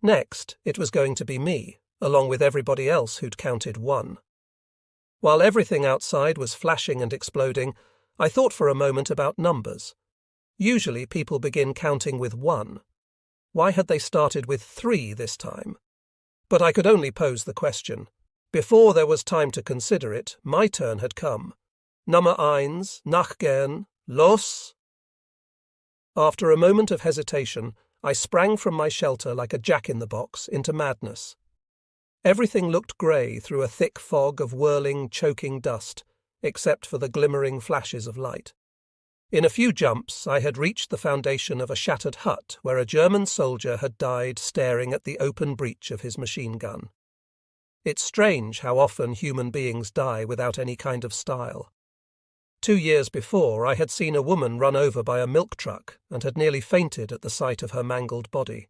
Next, it was going to be me, along with everybody else who'd counted 1. While everything outside was flashing and exploding, I thought for a moment about numbers. Usually people begin counting with 1. Why had they started with 3 this time? But I could only pose the question. Before there was time to consider it, my turn had come. Nummer eins, nachgehen, los. After a moment of hesitation, I sprang from my shelter like a jack-in-the-box into madness. Everything looked grey through a thick fog of whirling, choking dust, except for the glimmering flashes of light. In a few jumps, I had reached the foundation of a shattered hut where a German soldier had died staring at the open breech of his machine gun. It's strange how often human beings die without any kind of style. 2 years before, I had seen a woman run over by a milk truck and had nearly fainted at the sight of her mangled body.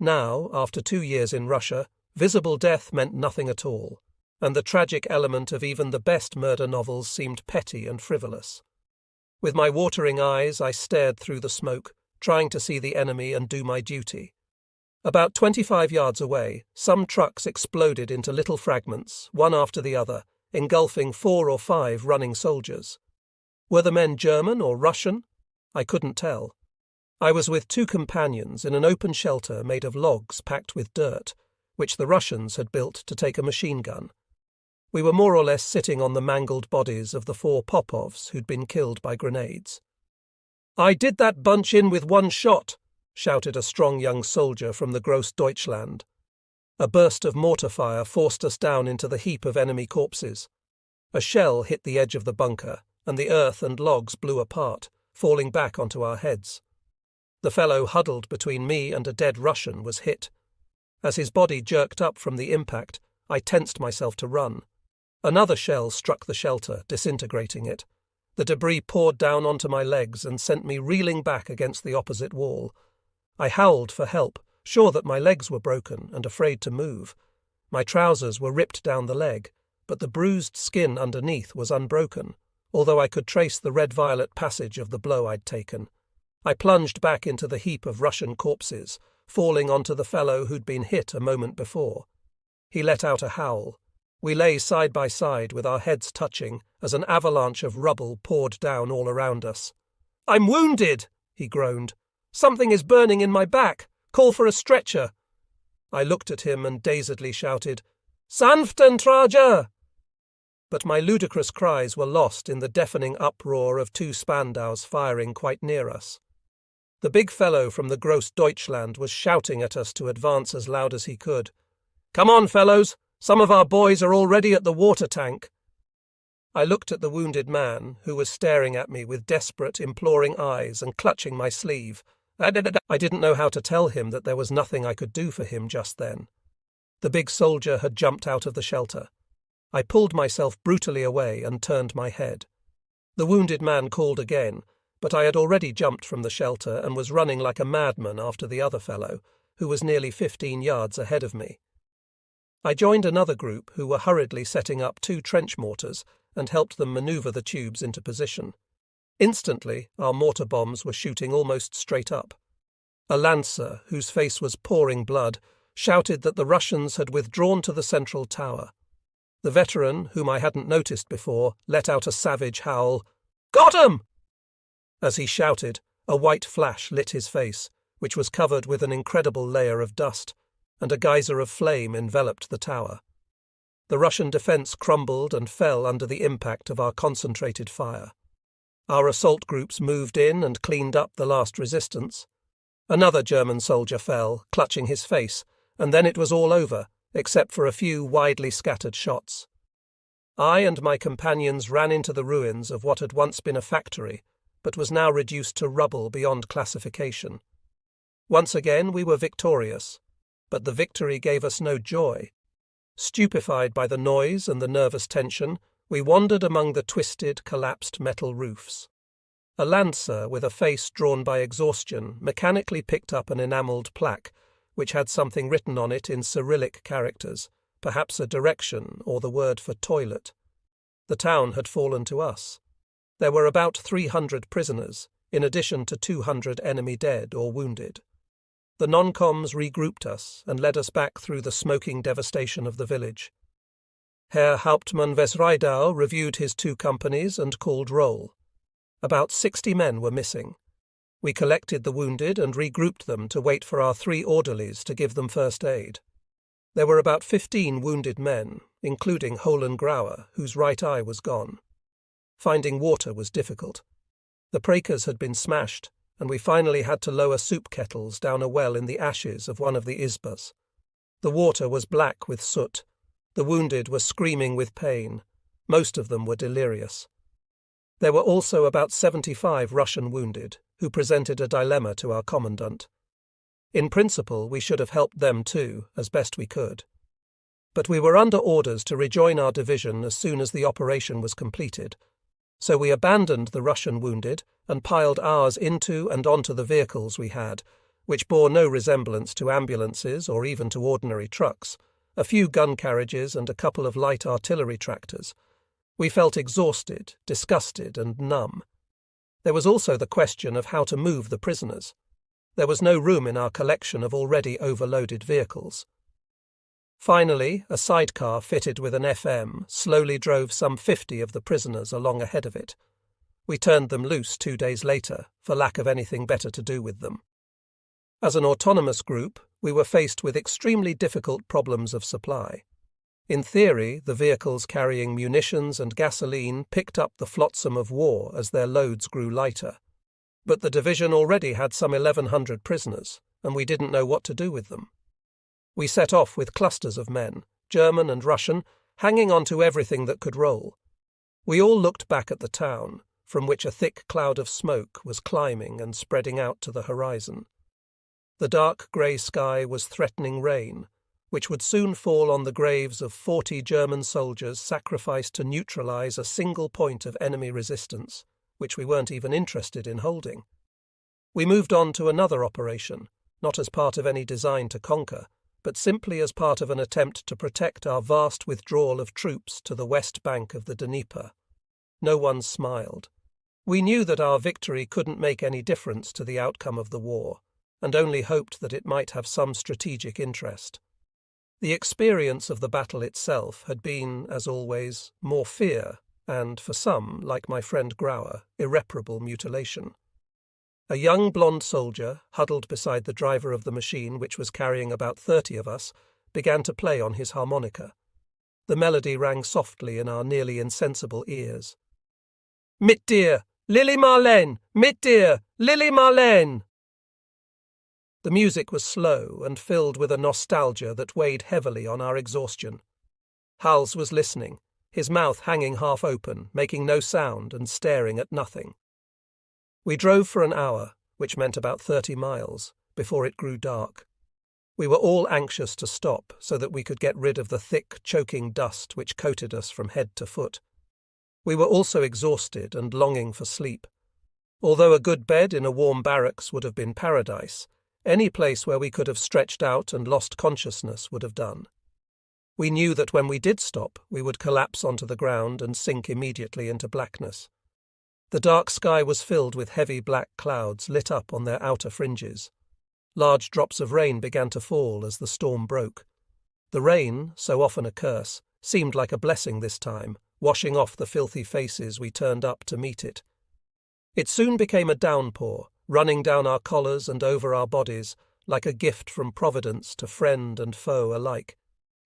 Now, after 2 years in Russia, visible death meant nothing at all, and the tragic element of even the best murder novels seemed petty and frivolous. With my watering eyes, I stared through the smoke, trying to see the enemy and do my duty. About 25 yards away, some trucks exploded into little fragments, one after the other, engulfing 4 or 5 running soldiers. Were the men German or Russian? I couldn't tell. I was with 2 companions in an open shelter made of logs packed with dirt, which the Russians had built to take a machine gun. We were more or less sitting on the mangled bodies of the 4 Popovs who'd been killed by grenades. "I did that bunch in with 1 shot," shouted a strong young soldier from the Gross Deutschland. A burst of mortar fire forced us down into the heap of enemy corpses. A shell hit the edge of the bunker, and the earth and logs blew apart, falling back onto our heads. The fellow huddled between me and a dead Russian was hit. As his body jerked up from the impact, I tensed myself to run. Another shell struck the shelter, disintegrating it. The debris poured down onto my legs and sent me reeling back against the opposite wall. I howled for help, sure that my legs were broken and afraid to move. My trousers were ripped down the leg, but the bruised skin underneath was unbroken, although I could trace the red-violet passage of the blow I'd taken. I plunged back into the heap of Russian corpses, falling onto the fellow who'd been hit a moment before. He let out a howl. We lay side by side with our heads touching as an avalanche of rubble poured down all around us. "I'm wounded," he groaned. "Something is burning in my back. Call for a stretcher." I looked at him and dazedly shouted, "Sanften Trager!" But my ludicrous cries were lost in the deafening uproar of 2 Spandaus firing quite near us. The big fellow from the Gross Deutschland was shouting at us to advance as loud as he could. "Come on, fellows! Some of our boys are already at the water tank." I looked at the wounded man, who was staring at me with desperate, imploring eyes and clutching my sleeve. I didn't know how to tell him that there was nothing I could do for him just then. The big soldier had jumped out of the shelter. I pulled myself brutally away and turned my head. The wounded man called again, but I had already jumped from the shelter and was running like a madman after the other fellow, who was nearly 15 yards ahead of me. I joined another group who were hurriedly setting up 2 trench mortars and helped them maneuver the tubes into position. Instantly, our mortar bombs were shooting almost straight up. A lancer, whose face was pouring blood, shouted that the Russians had withdrawn to the central tower. The veteran, whom I hadn't noticed before, let out a savage howl. "Got 'em!" As he shouted, a white flash lit his face, which was covered with an incredible layer of dust, and a geyser of flame enveloped the tower. The Russian defence crumbled and fell under the impact of our concentrated fire. Our assault groups moved in and cleaned up the last resistance. Another German soldier fell, clutching his face, and then it was all over, except for a few widely scattered shots. I and my companions ran into the ruins of what had once been a factory, but was now reduced to rubble beyond classification. Once again we were victorious, but the victory gave us no joy. Stupefied by the noise and the nervous tension, we wandered among the twisted, collapsed metal roofs. A lancer with a face drawn by exhaustion mechanically picked up an enamelled plaque, which had something written on it in Cyrillic characters, perhaps a direction or the word for toilet. The town had fallen to us. There were about 300 prisoners, in addition to 200 enemy dead or wounded. The non-coms regrouped us and led us back through the smoking devastation of the village. Herr Hauptmann Vesreidau reviewed his 2 companies and called roll. About 60 men were missing. We collected the wounded and regrouped them to wait for our 3 orderlies to give them first aid. There were about 15 wounded men, including Holen Grauer, whose right eye was gone. Finding water was difficult. The breakers had been smashed, and we finally had to lower soup kettles down a well in the ashes of one of the izbas. The water was black with soot. The wounded were screaming with pain. Most of them were delirious. There were also about 75 Russian wounded, who presented a dilemma to our commandant. In principle, we should have helped them too, as best we could. But we were under orders to rejoin our division as soon as the operation was completed, so we abandoned the Russian wounded and piled ours into and onto the vehicles we had, which bore no resemblance to ambulances or even to ordinary trucks, a few gun carriages and a couple of light artillery tractors. We felt exhausted, disgusted and numb. There was also the question of how to move the prisoners. There was no room in our collection of already overloaded vehicles. Finally, a sidecar fitted with an FM slowly drove some 50 of the prisoners along ahead of it. We turned them loose 2 days later, for lack of anything better to do with them. As an autonomous group, we were faced with extremely difficult problems of supply. In theory, the vehicles carrying munitions and gasoline picked up the flotsam of war as their loads grew lighter. But the division already had some 1,100 prisoners, and we didn't know what to do with them. We set off with clusters of men, German and Russian, hanging on to everything that could roll. We all looked back at the town, from which a thick cloud of smoke was climbing and spreading out to the horizon. The dark grey sky was threatening rain, which would soon fall on the graves of 40 German soldiers sacrificed to neutralize a single point of enemy resistance, which we weren't even interested in holding. We moved on to another operation, not as part of any design to conquer, but simply as part of an attempt to protect our vast withdrawal of troops to the west bank of the Dnieper. No one smiled. We knew that our victory couldn't make any difference to the outcome of the war, and only hoped that it might have some strategic interest. The experience of the battle itself had been, as always, more fear and, for some, like my friend Grauer, irreparable mutilation. A young blonde soldier, huddled beside the driver of the machine which was carrying about 30 of us, began to play on his harmonica. The melody rang softly in our nearly insensible ears. "Mit dir, Lili Marleen! Mit dir, Lili Marleen!" The music was slow and filled with a nostalgia that weighed heavily on our exhaustion. Hals was listening, his mouth hanging half open, making no sound and staring at nothing. We drove for an hour, which meant about 30 miles, before it grew dark. We were all anxious to stop so that we could get rid of the thick, choking dust which coated us from head to foot. We were also exhausted and longing for sleep. Although a good bed in a warm barracks would have been paradise, any place where we could have stretched out and lost consciousness would have done. We knew that when we did stop, we would collapse onto the ground and sink immediately into blackness. The dark sky was filled with heavy black clouds lit up on their outer fringes. Large drops of rain began to fall as the storm broke. The rain, so often a curse, seemed like a blessing this time, washing off the filthy faces we turned up to meet it. It soon became a downpour, running down our collars and over our bodies, like a gift from Providence to friend and foe alike,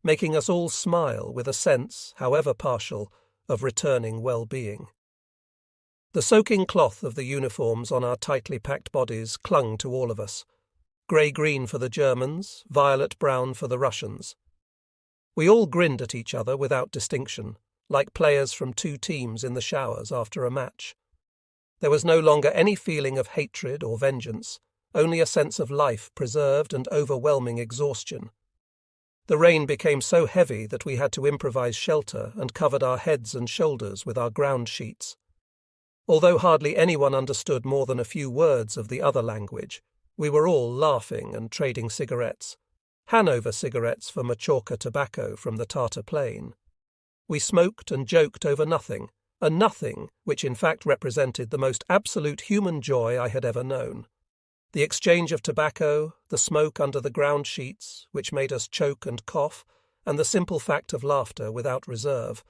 making us all smile with a sense, however partial, of returning well-being. The soaking cloth of the uniforms on our tightly packed bodies clung to all of us, grey-green for the Germans, violet-brown for the Russians. We all grinned at each other without distinction, like players from 2 teams in the showers after a match. There was no longer any feeling of hatred or vengeance, only a sense of life preserved and overwhelming exhaustion. The rain became so heavy that we had to improvise shelter and covered our heads and shoulders with our ground sheets. Although hardly anyone understood more than a few words of the other language, we were all laughing and trading cigarettes. Hanover cigarettes for Machorka tobacco from the Tartar plain. We smoked and joked over nothing, a nothing which in fact represented the most absolute human joy I had ever known. The exchange of tobacco, the smoke under the ground sheets, which made us choke and cough, and the simple fact of laughter without reserve,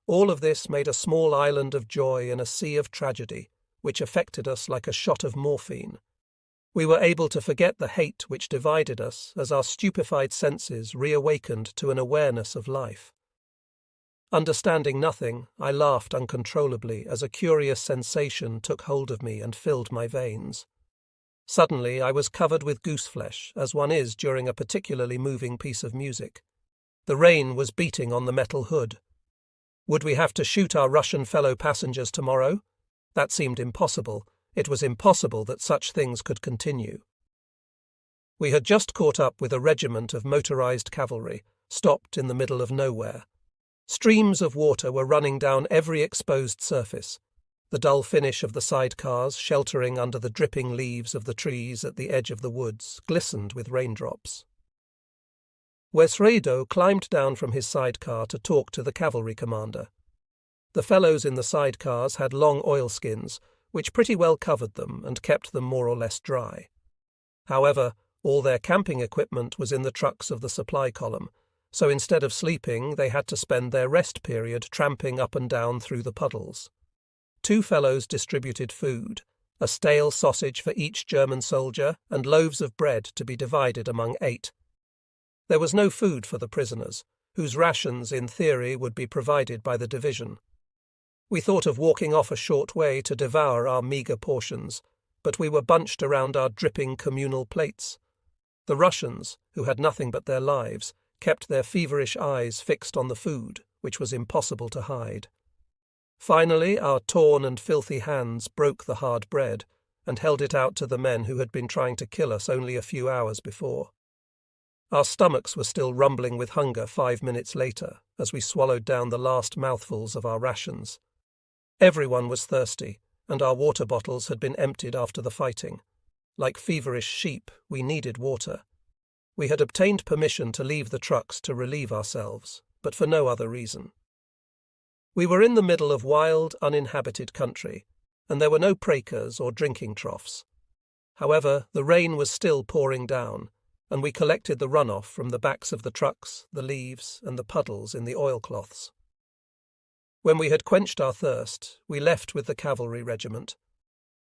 all of this made a small island of joy in a sea of tragedy, which affected us like a shot of morphine. We were able to forget the hate which divided us as our stupefied senses reawakened to an awareness of life. Understanding nothing, I laughed uncontrollably as a curious sensation took hold of me and filled my veins. Suddenly I was covered with gooseflesh, as one is during a particularly moving piece of music. The rain was beating on the metal hood. Would we have to shoot our Russian fellow passengers tomorrow? That seemed impossible. It was impossible that such things could continue. We had just caught up with a regiment of motorized cavalry, stopped in the middle of nowhere. Streams of water were running down every exposed surface. The dull finish of the sidecars, sheltering under the dripping leaves of the trees at the edge of the woods, glistened with raindrops. Wesredo climbed down from his sidecar to talk to the cavalry commander. The fellows in the sidecars had long oilskins, which pretty well covered them and kept them more or less dry. However, all their camping equipment was in the trucks of the supply column, so instead of sleeping they had to spend their rest period tramping up and down through the puddles. 2 fellows distributed food, a stale sausage for each German soldier and loaves of bread to be divided among 8. There was no food for the prisoners, whose rations in theory would be provided by the division. We thought of walking off a short way to devour our meagre portions, but we were bunched around our dripping communal plates. The Russians, who had nothing but their lives, kept their feverish eyes fixed on the food, which was impossible to hide. Finally, our torn and filthy hands broke the hard bread and held it out to the men who had been trying to kill us only a few hours before. Our stomachs were still rumbling with hunger 5 minutes later as we swallowed down the last mouthfuls of our rations. Everyone was thirsty, and our water bottles had been emptied after the fighting. Like feverish sheep, we needed water. We had obtained permission to leave the trucks to relieve ourselves, but for no other reason. We were in the middle of wild, uninhabited country, and there were no breakers or drinking troughs. However, the rain was still pouring down, and we collected the runoff from the backs of the trucks, the leaves, and the puddles in the oilcloths. When we had quenched our thirst, we left with the cavalry regiment.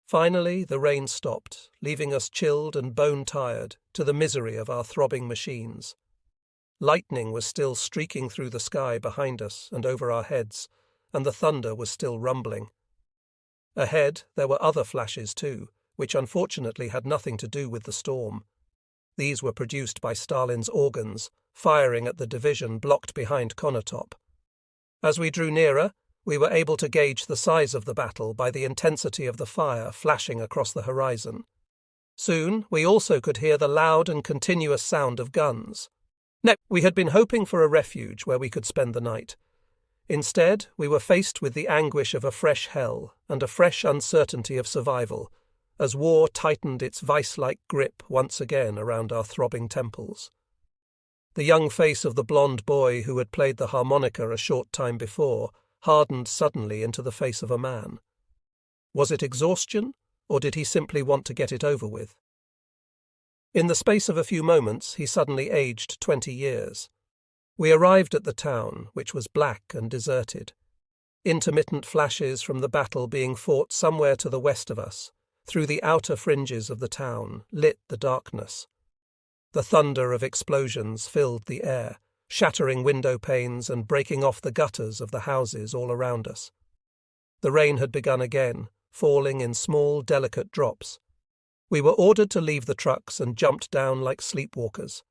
Finally, the rain stopped, leaving us chilled and bone-tired to the misery of our throbbing machines. Lightning was still streaking through the sky behind us and over our heads, and the thunder was still rumbling. Ahead, there were other flashes too, which unfortunately had nothing to do with the storm. These were produced by Stalin's organs, firing at the division blocked behind Konotop. As we drew nearer, we were able to gauge the size of the battle by the intensity of the fire flashing across the horizon. Soon, we also could hear the loud and continuous sound of guns. We had been hoping for a refuge where we could spend the night. Instead, we were faced with the anguish of a fresh hell and a fresh uncertainty of survival, as war tightened its vice-like grip once again around our throbbing temples. The young face of the blond boy who had played the harmonica a short time before hardened suddenly into the face of a man. Was it exhaustion, or did he simply want to get it over with? In the space of a few moments, he suddenly aged 20 years. We arrived at the town, which was black and deserted. Intermittent flashes from the battle being fought somewhere to the west of us, through the outer fringes of the town, lit the darkness. The thunder of explosions filled the air, shattering window panes and breaking off the gutters of the houses all around us. The rain had begun again, falling in small, delicate drops. We were ordered to leave the trucks and jumped down like sleepwalkers.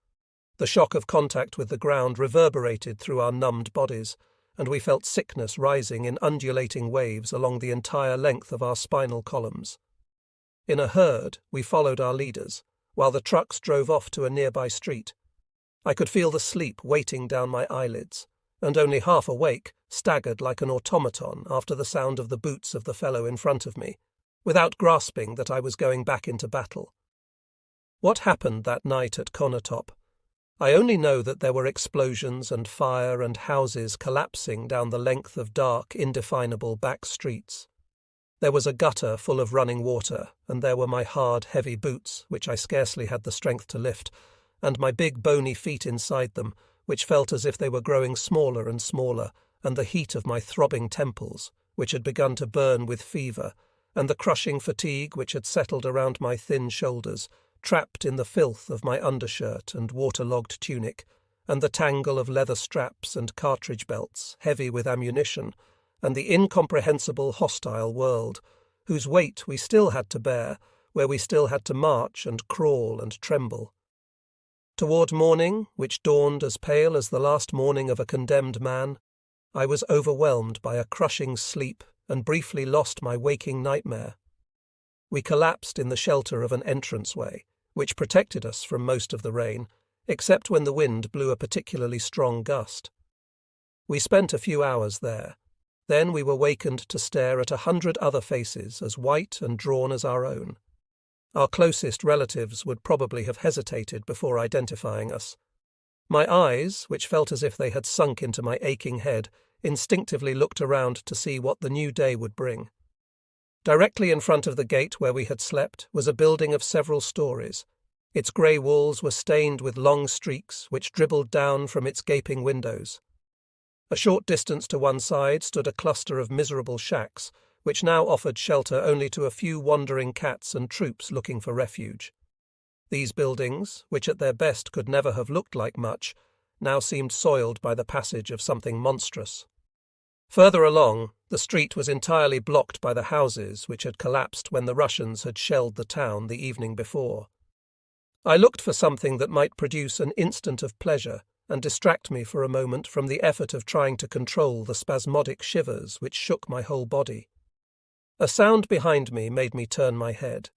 The shock of contact with the ground reverberated through our numbed bodies, and we felt sickness rising in undulating waves along the entire length of our spinal columns. In a herd, we followed our leaders, while the trucks drove off to a nearby street. I could feel the sleep weighting down my eyelids, and only half awake, staggered like an automaton after the sound of the boots of the fellow in front of me, without grasping that I was going back into battle. What happened that night at Konotop? I only know that there were explosions and fire and houses collapsing down the length of dark, indefinable back streets. There was a gutter full of running water, and there were my hard, heavy boots, which I scarcely had the strength to lift, and my big bony feet inside them, which felt as if they were growing smaller and smaller, and the heat of my throbbing temples, which had begun to burn with fever, and the crushing fatigue which had settled around my thin shoulders, trapped in the filth of my undershirt and waterlogged tunic, and the tangle of leather straps and cartridge belts, heavy with ammunition, and the incomprehensible hostile world, whose weight we still had to bear, where we still had to march and crawl and tremble. Toward morning, which dawned as pale as the last morning of a condemned man, I was overwhelmed by a crushing sleep and briefly lost my waking nightmare. We collapsed in the shelter of an entranceway, which protected us from most of the rain, except when the wind blew a particularly strong gust. We spent a few hours there. Then we were wakened to stare at 100 other faces as white and drawn as our own. Our closest relatives would probably have hesitated before identifying us. My eyes, which felt as if they had sunk into my aching head, instinctively looked around to see what the new day would bring. Directly in front of the gate where we had slept was a building of several stories. Its grey walls were stained with long streaks which dribbled down from its gaping windows. A short distance to one side stood a cluster of miserable shacks, which now offered shelter only to a few wandering cats and troops looking for refuge. These buildings, which at their best could never have looked like much, now seemed soiled by the passage of something monstrous. Further along, the street was entirely blocked by the houses which had collapsed when the Russians had shelled the town the evening before. I looked for something that might produce an instant of pleasure and distract me for a moment from the effort of trying to control the spasmodic shivers which shook my whole body. A sound behind me made me turn my head.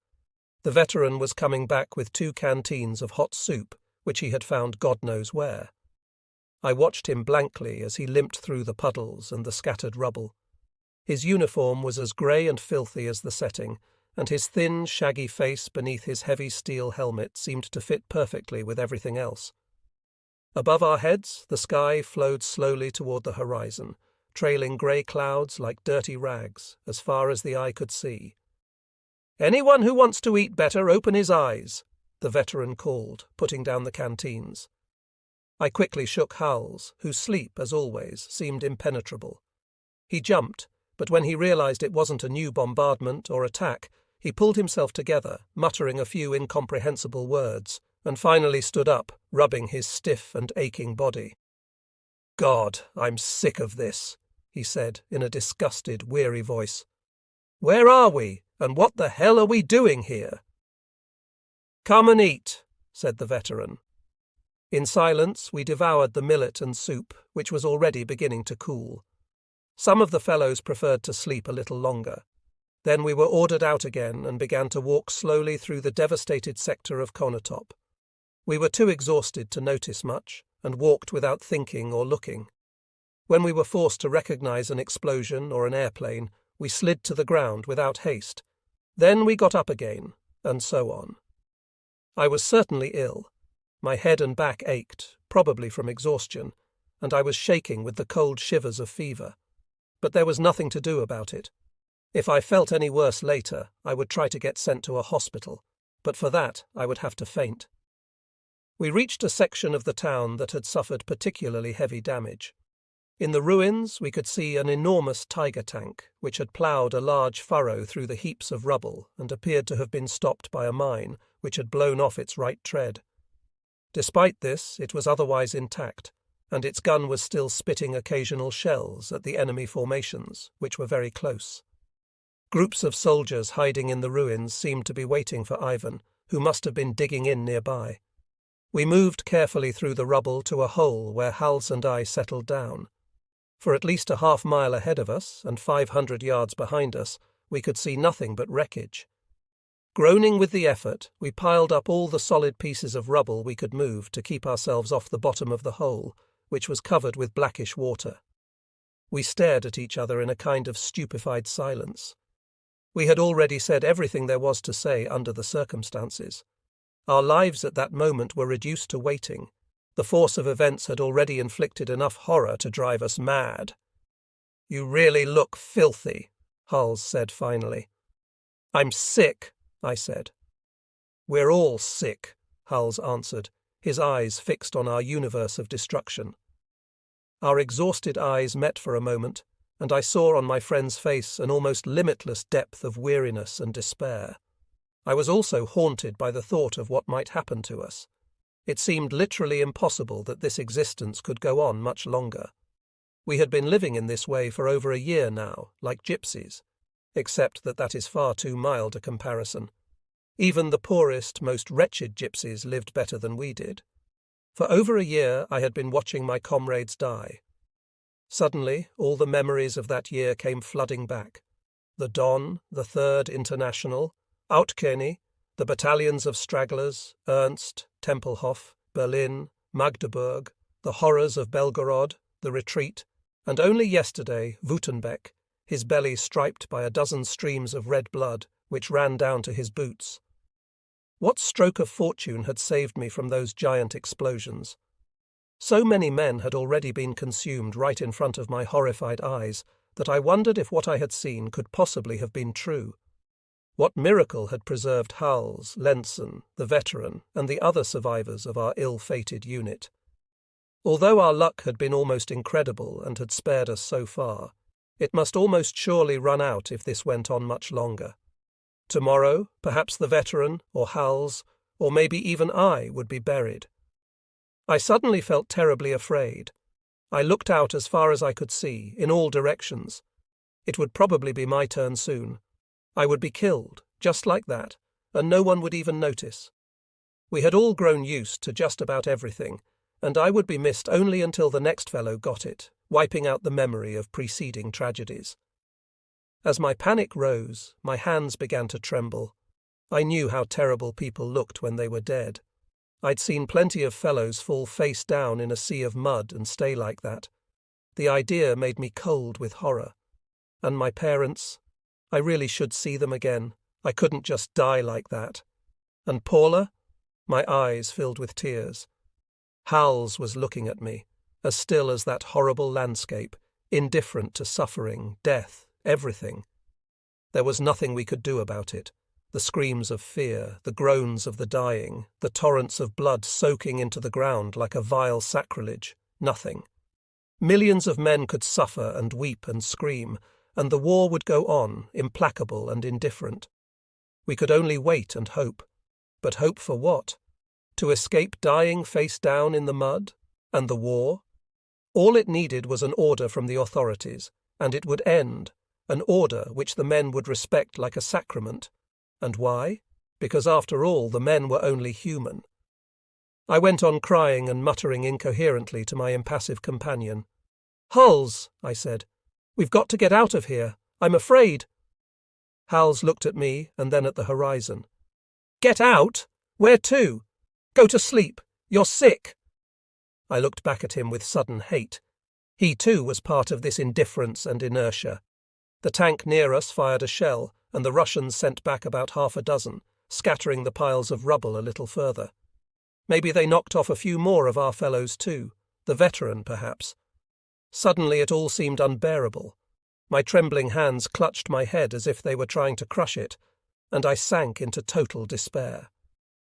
The veteran was coming back with 2 canteens of hot soup, which he had found God knows where. I watched him blankly as he limped through the puddles and the scattered rubble. His uniform was as grey and filthy as the setting, and his thin, shaggy face beneath his heavy steel helmet seemed to fit perfectly with everything else. Above our heads, the sky flowed slowly toward the horizon, trailing grey clouds like dirty rags as far as the eye could see. "Anyone who wants to eat better, open his eyes," the veteran called, putting down the canteens. I quickly shook Howells, whose sleep, as always, seemed impenetrable. He jumped, but when he realized it wasn't a new bombardment or attack, he pulled himself together, muttering a few incomprehensible words, and finally stood up, rubbing his stiff and aching body. "God, I'm sick of this," he said in a disgusted, weary voice. "Where are we, and what the hell are we doing here?" "Come and eat," said the veteran. In silence we devoured the millet and soup, which was already beginning to cool. Some of the fellows preferred to sleep a little longer. Then we were ordered out again and began to walk slowly through the devastated sector of Konotop. We were too exhausted to notice much, and walked without thinking or looking. When we were forced to recognize an explosion or an airplane, we slid to the ground without haste. Then we got up again, and so on. I was certainly ill. My head and back ached, probably from exhaustion, and I was shaking with the cold shivers of fever. But there was nothing to do about it. If I felt any worse later, I would try to get sent to a hospital, but for that I would have to faint. We reached a section of the town that had suffered particularly heavy damage. In the ruins we could see an enormous tiger tank, which had ploughed a large furrow through the heaps of rubble and appeared to have been stopped by a mine, which had blown off its right tread. Despite this, it was otherwise intact, and its gun was still spitting occasional shells at the enemy formations, which were very close. Groups of soldiers hiding in the ruins seemed to be waiting for Ivan, who must have been digging in nearby. We moved carefully through the rubble to a hole where Hals and I settled down. For at least a half-mile ahead of us and 500 yards behind us, we could see nothing but wreckage. Groaning with the effort, we piled up all the solid pieces of rubble we could move to keep ourselves off the bottom of the hole, which was covered with blackish water. We stared at each other in a kind of stupefied silence. We had already said everything there was to say under the circumstances. Our lives at that moment were reduced to waiting. The force of events had already inflicted enough horror to drive us mad. "You really look filthy," Hals said finally. I'm sick, I said. We're all sick, Hals answered, his eyes fixed on our universe of destruction. Our exhausted eyes met for a moment, and I saw on my friend's face an almost limitless depth of weariness and despair. I was also haunted by the thought of what might happen to us. It seemed literally impossible that this existence could go on much longer. We had been living in this way for over a year now, like gypsies, except that is far too mild a comparison. Even the poorest, most wretched gypsies lived better than we did. For over a year I had been watching my comrades die. Suddenly, all the memories of that year came flooding back. The Don, the Third International, Outkönig, the battalions of stragglers, Ernst, Tempelhof, Berlin, Magdeburg, the horrors of Belgorod, the retreat, and only yesterday Württemberg, his belly striped by a dozen streams of red blood which ran down to his boots. What stroke of fortune had saved me from those giant explosions? So many men had already been consumed right in front of my horrified eyes that I wondered if what I had seen could possibly have been true. What miracle had preserved Hals, Lenzen, the veteran, and the other survivors of our ill-fated unit? Although our luck had been almost incredible and had spared us so far, it must almost surely run out if this went on much longer. Tomorrow, perhaps the veteran, or Hals, or maybe even I would be buried. I suddenly felt terribly afraid. I looked out as far as I could see, in all directions. It would probably be my turn soon. I would be killed, just like that, and no one would even notice. We had all grown used to just about everything, and I would be missed only until the next fellow got it, wiping out the memory of preceding tragedies. As my panic rose, my hands began to tremble. I knew how terrible people looked when they were dead. I'd seen plenty of fellows fall face down in a sea of mud and stay like that. The idea made me cold with horror. And my parents, I really should see them again. I couldn't just die like that. And Paula? My eyes filled with tears. Hals was looking at me, as still as that horrible landscape, indifferent to suffering, death, everything. There was nothing we could do about it. The screams of fear, the groans of the dying, the torrents of blood soaking into the ground like a vile sacrilege. Nothing. Millions of men could suffer and weep and scream, and the war would go on, implacable and indifferent. We could only wait and hope. But hope for what? To escape dying face down in the mud? And the war? All it needed was an order from the authorities, and it would end, an order which the men would respect like a sacrament. And why? Because after all, the men were only human. I went on crying and muttering incoherently to my impassive companion. "Hals," I said, "we've got to get out of here. I'm afraid." Hals looked at me and then at the horizon. "Get out? Where to? Go to sleep. You're sick." I looked back at him with sudden hate. He too was part of this indifference and inertia. The tank near us fired a shell, and the Russians sent back about half a dozen, scattering the piles of rubble a little further. Maybe they knocked off a few more of our fellows too, the veteran perhaps. Suddenly it all seemed unbearable. My trembling hands clutched my head as if they were trying to crush it, and I sank into total despair.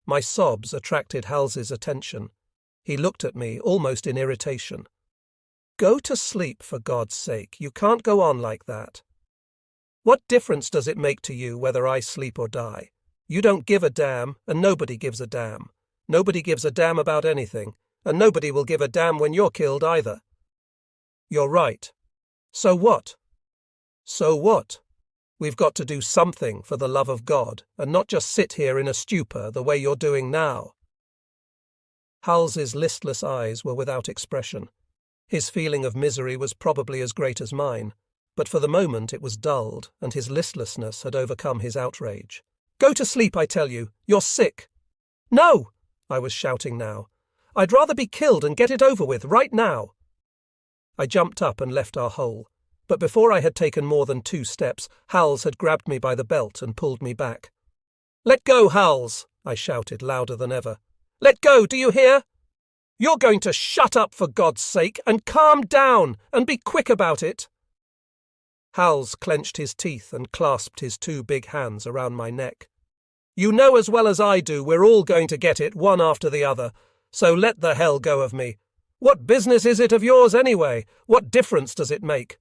My sobs attracted Halsey's attention. He looked at me, almost in irritation. "Go to sleep, for God's sake. You can't go on like that. What difference does it make to you whether I sleep or die? You don't give a damn, and nobody gives a damn. Nobody gives a damn about anything, and nobody will give a damn when you're killed either." "You're right. So what?" "So what? We've got to do something for the love of God, and not just sit here in a stupor the way you're doing now." Halsey's listless eyes were without expression. His feeling of misery was probably as great as mine, but for the moment it was dulled, and his listlessness had overcome his outrage. "Go to sleep, I tell you. You're sick." "No!" I was shouting now. "I'd rather be killed and get it over with, right now." I jumped up and left our hole, but before I had taken more than 2 steps, Hals had grabbed me by the belt and pulled me back. "Let go, Hals!" I shouted louder than ever. "Let go, do you hear? You're going to shut up, for God's sake, and calm down, and be quick about it." Hals clenched his teeth and clasped his two big hands around my neck. "You know as well as I do we're all going to get it, one after the other, so let the hell go of me. What business is it of yours anyway? What difference does it make?"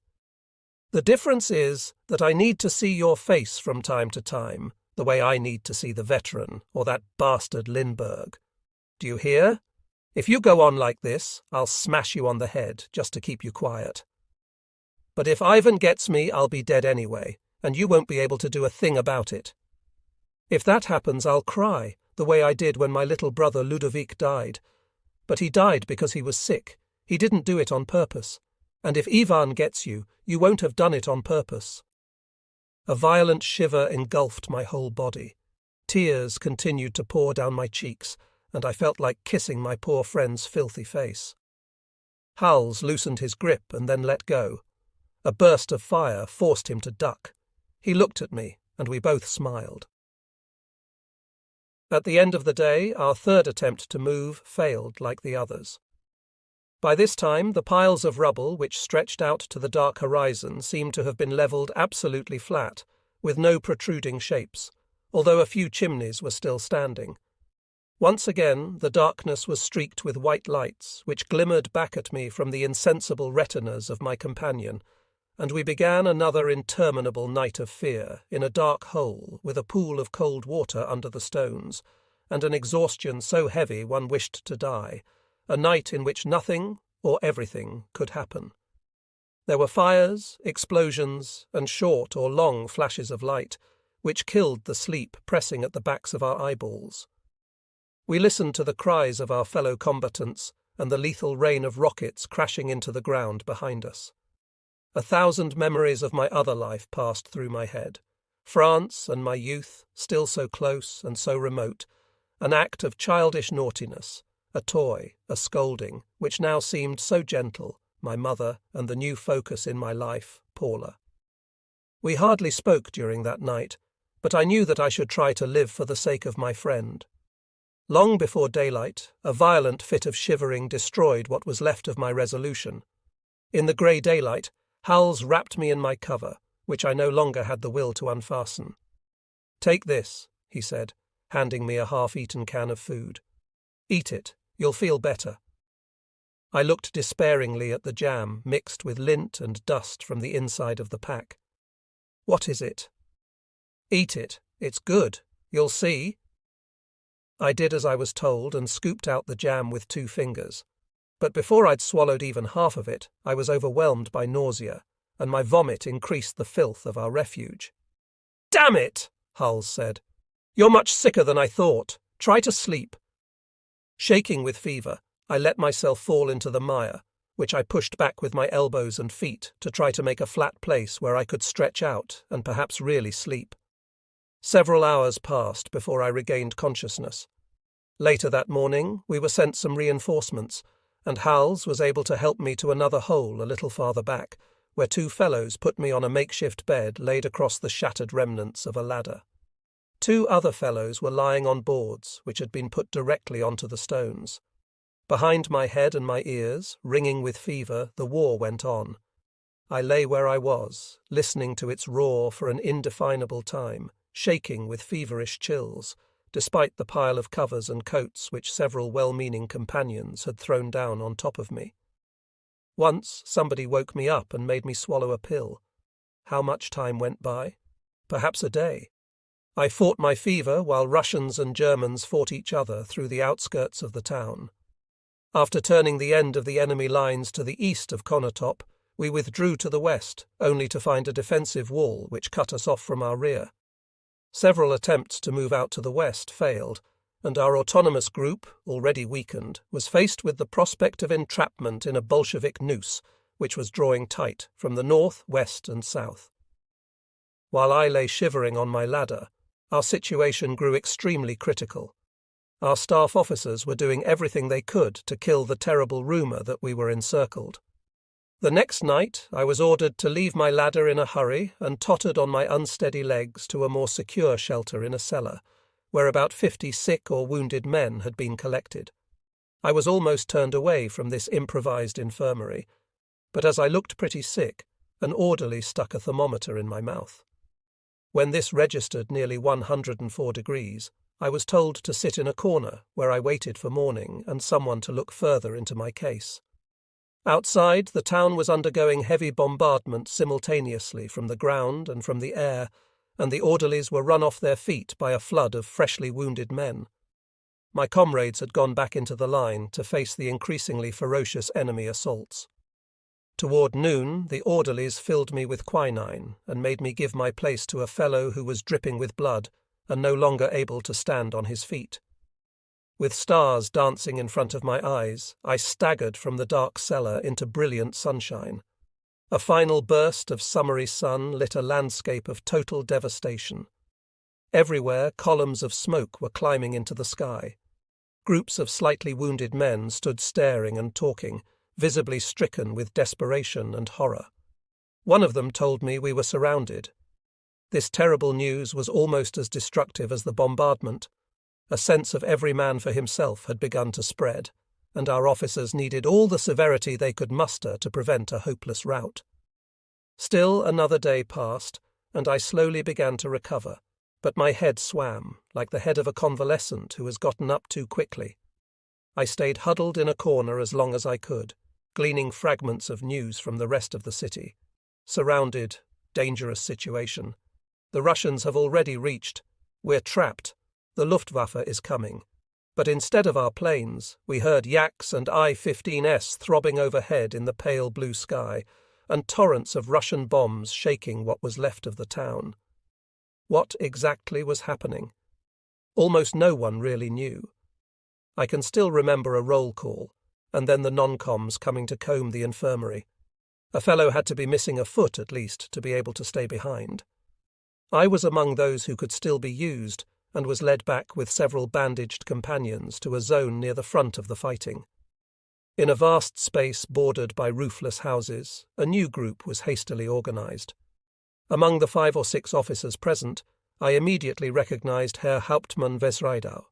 "The difference is that I need to see your face from time to time, the way I need to see the veteran or that bastard Lindbergh. Do you hear? If you go on like this, I'll smash you on the head just to keep you quiet. But if Ivan gets me, I'll be dead anyway, and you won't be able to do a thing about it. If that happens, I'll cry, the way I did when my little brother Ludovic died. But he died because he was sick. He didn't do it on purpose. And if Ivan gets you, you won't have done it on purpose." A violent shiver engulfed my whole body. Tears continued to pour down my cheeks, and I felt like kissing my poor friend's filthy face. Hals loosened his grip and then let go. A burst of fire forced him to duck. He looked at me, and we both smiled. At the end of the day, our third attempt to move failed like the others. By this time, the piles of rubble which stretched out to the dark horizon seemed to have been levelled absolutely flat, with no protruding shapes, although a few chimneys were still standing. Once again, the darkness was streaked with white lights, which glimmered back at me from the insensible retinas of my companion, and we began another interminable night of fear in a dark hole with a pool of cold water under the stones, and an exhaustion so heavy one wished to die, a night in which nothing or everything could happen. There were fires, explosions, and short or long flashes of light, which killed the sleep pressing at the backs of our eyeballs. We listened to the cries of our fellow combatants and the lethal rain of rockets crashing into the ground behind us. 1,000 memories of my other life passed through my head. France and my youth, still so close and so remote, an act of childish naughtiness, a toy, a scolding, which now seemed so gentle, my mother, and the new focus in my life, Paula. We hardly spoke during that night, but I knew that I should try to live for the sake of my friend. Long before daylight, a violent fit of shivering destroyed what was left of my resolution. In the grey daylight, Hals wrapped me in my cover, which I no longer had the will to unfasten. "Take this," he said, handing me a half-eaten can of food. "Eat it. You'll feel better." I looked despairingly at the jam mixed with lint and dust from the inside of the pack. "What is it?" "Eat it. It's good. You'll see." I did as I was told and scooped out the jam with 2 fingers. But before I'd swallowed even half of it, I was overwhelmed by nausea, and my vomit increased the filth of our refuge. "Damn it!" Hals said. "You're much sicker than I thought. Try to sleep." Shaking with fever, I let myself fall into the mire, which I pushed back with my elbows and feet to try to make a flat place where I could stretch out and perhaps really sleep. Several hours passed before I regained consciousness. Later that morning, we were sent some reinforcements, and Hals was able to help me to another hole a little farther back, where 2 fellows put me on a makeshift bed laid across the shattered remnants of a ladder. 2 other fellows were lying on boards which had been put directly onto the stones. Behind my head and my ears, ringing with fever, the war went on. I lay where I was, listening to its roar for an indefinable time, shaking with feverish chills, despite the pile of covers and coats which several well-meaning companions had thrown down on top of me. Once somebody woke me up and made me swallow a pill. How much time went by? Perhaps a day. I fought my fever while Russians and Germans fought each other through the outskirts of the town. After turning the end of the enemy lines to the east of Konotop, we withdrew to the west, only to find a defensive wall which cut us off from our rear. Several attempts to move out to the west failed, and our autonomous group, already weakened, was faced with the prospect of entrapment in a Bolshevik noose, which was drawing tight from the north, west, and south. While I lay shivering on my ladder, our situation grew extremely critical. Our staff officers were doing everything they could to kill the terrible rumour that we were encircled. The next night I was ordered to leave my ladder in a hurry and tottered on my unsteady legs to a more secure shelter in a cellar, where about 50 sick or wounded men had been collected. I was almost turned away from this improvised infirmary, but as I looked pretty sick, an orderly stuck a thermometer in my mouth. When this registered nearly 104 degrees, I was told to sit in a corner where I waited for morning and someone to look further into my case. Outside, the town was undergoing heavy bombardment simultaneously from the ground and from the air, and the orderlies were run off their feet by a flood of freshly wounded men. My comrades had gone back into the line to face the increasingly ferocious enemy assaults. Toward noon, the orderlies filled me with quinine and made me give my place to a fellow who was dripping with blood and no longer able to stand on his feet. With stars dancing in front of my eyes, I staggered from the dark cellar into brilliant sunshine. A final burst of summery sun lit a landscape of total devastation. Everywhere, columns of smoke were climbing into the sky. Groups of slightly wounded men stood staring and talking, visibly stricken with desperation and horror. One of them told me we were surrounded. This terrible news was almost as destructive as the bombardment. A sense of every man for himself had begun to spread, and our officers needed all the severity they could muster to prevent a hopeless rout. Still another day passed, and I slowly began to recover, but my head swam, like the head of a convalescent who has gotten up too quickly. I stayed huddled in a corner as long as I could, gleaning fragments of news from the rest of the city. Surrounded, dangerous situation. The Russians have already reached. We're trapped. The Luftwaffe is coming. But instead of our planes, we heard Yaks and I-15s throbbing overhead in the pale blue sky, and torrents of Russian bombs shaking what was left of the town. What exactly was happening? Almost no one really knew. I can still remember a roll call, and then the non-coms coming to comb the infirmary. A fellow had to be missing a foot at least to be able to stay behind. I was among those who could still be used, and was led back with several bandaged companions to a zone near the front of the fighting. In a vast space bordered by roofless houses, a new group was hastily organized. Among the 5 or 6 officers present, I immediately recognized Herr Hauptmann Wesreidau.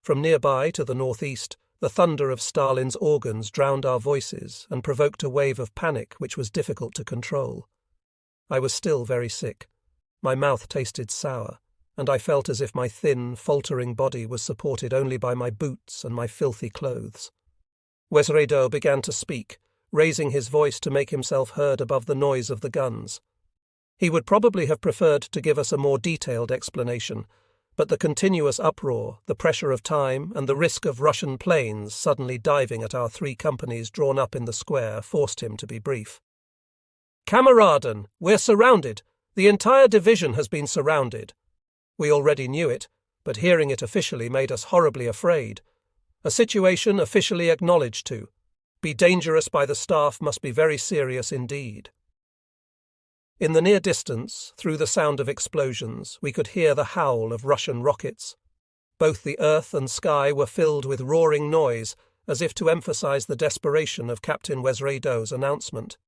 From nearby to the northeast, the thunder of Stalin's organs drowned our voices and provoked a wave of panic which was difficult to control. I was still very sick. My mouth tasted sour, and I felt as if my thin, faltering body was supported only by my boots and my filthy clothes. Wesreidau began to speak, raising his voice to make himself heard above the noise of the guns. He would probably have preferred to give us a more detailed explanation, but the continuous uproar, the pressure of time, and the risk of Russian planes suddenly diving at our 3 companies drawn up in the square forced him to be brief. "Kameraden, we're surrounded. The entire division has been surrounded. We already knew it, but hearing it officially made us horribly afraid. A situation officially acknowledged to be dangerous by the staff must be very serious indeed." In the near distance, through the sound of explosions, we could hear the howl of Russian rockets. Both the earth and sky were filled with roaring noise, as if to emphasize the desperation of Captain Wesreidau's announcement.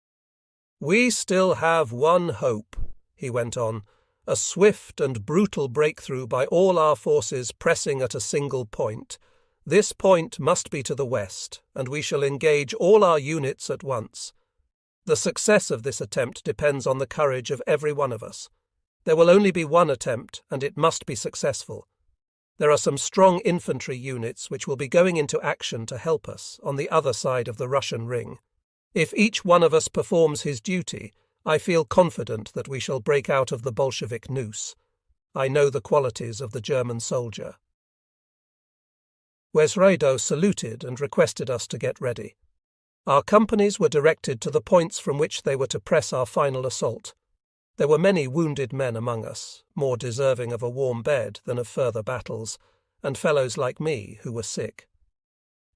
"We still have one hope," he went on, "a swift and brutal breakthrough by all our forces pressing at a single point. This point must be to the west, and we shall engage all our units at once. The success of this attempt depends on the courage of every one of us. There will only be one attempt, and it must be successful. There are some strong infantry units which will be going into action to help us on the other side of the Russian ring. If each one of us performs his duty, I feel confident that we shall break out of the Bolshevik noose. I know the qualities of the German soldier." Wesreidau saluted and requested us to get ready. Our companies were directed to the points from which they were to press our final assault. There were many wounded men among us, more deserving of a warm bed than of further battles, and fellows like me who were sick.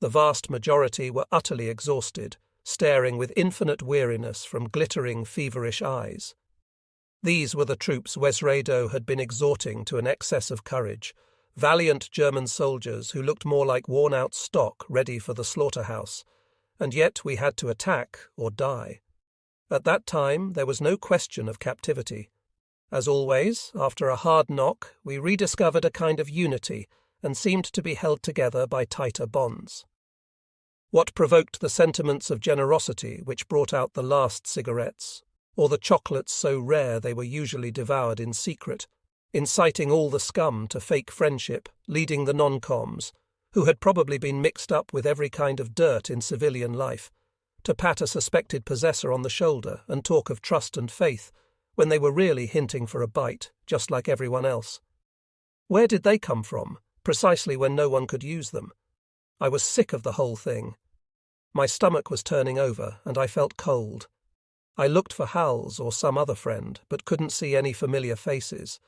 The vast majority were utterly exhausted, staring with infinite weariness from glittering, feverish eyes. These were the troops Wesreidau had been exhorting to an excess of courage, valiant German soldiers who looked more like worn-out stock ready for the slaughterhouse, and yet we had to attack or die. At that time there was no question of captivity. As always, after a hard knock, we rediscovered a kind of unity and seemed to be held together by tighter bonds. What provoked the sentiments of generosity which brought out the last cigarettes or the chocolates so rare they were usually devoured in secret, inciting all the scum to fake friendship, leading the non-coms, who had probably been mixed up with every kind of dirt in civilian life, to pat a suspected possessor on the shoulder and talk of trust and faith when they were really hinting for a bite, just like everyone else. Where did they come from, precisely when no one could use them? I was sick of the whole thing. My stomach was turning over, and I felt cold. I looked for Hal's or some other friend, but couldn't see any familiar faces.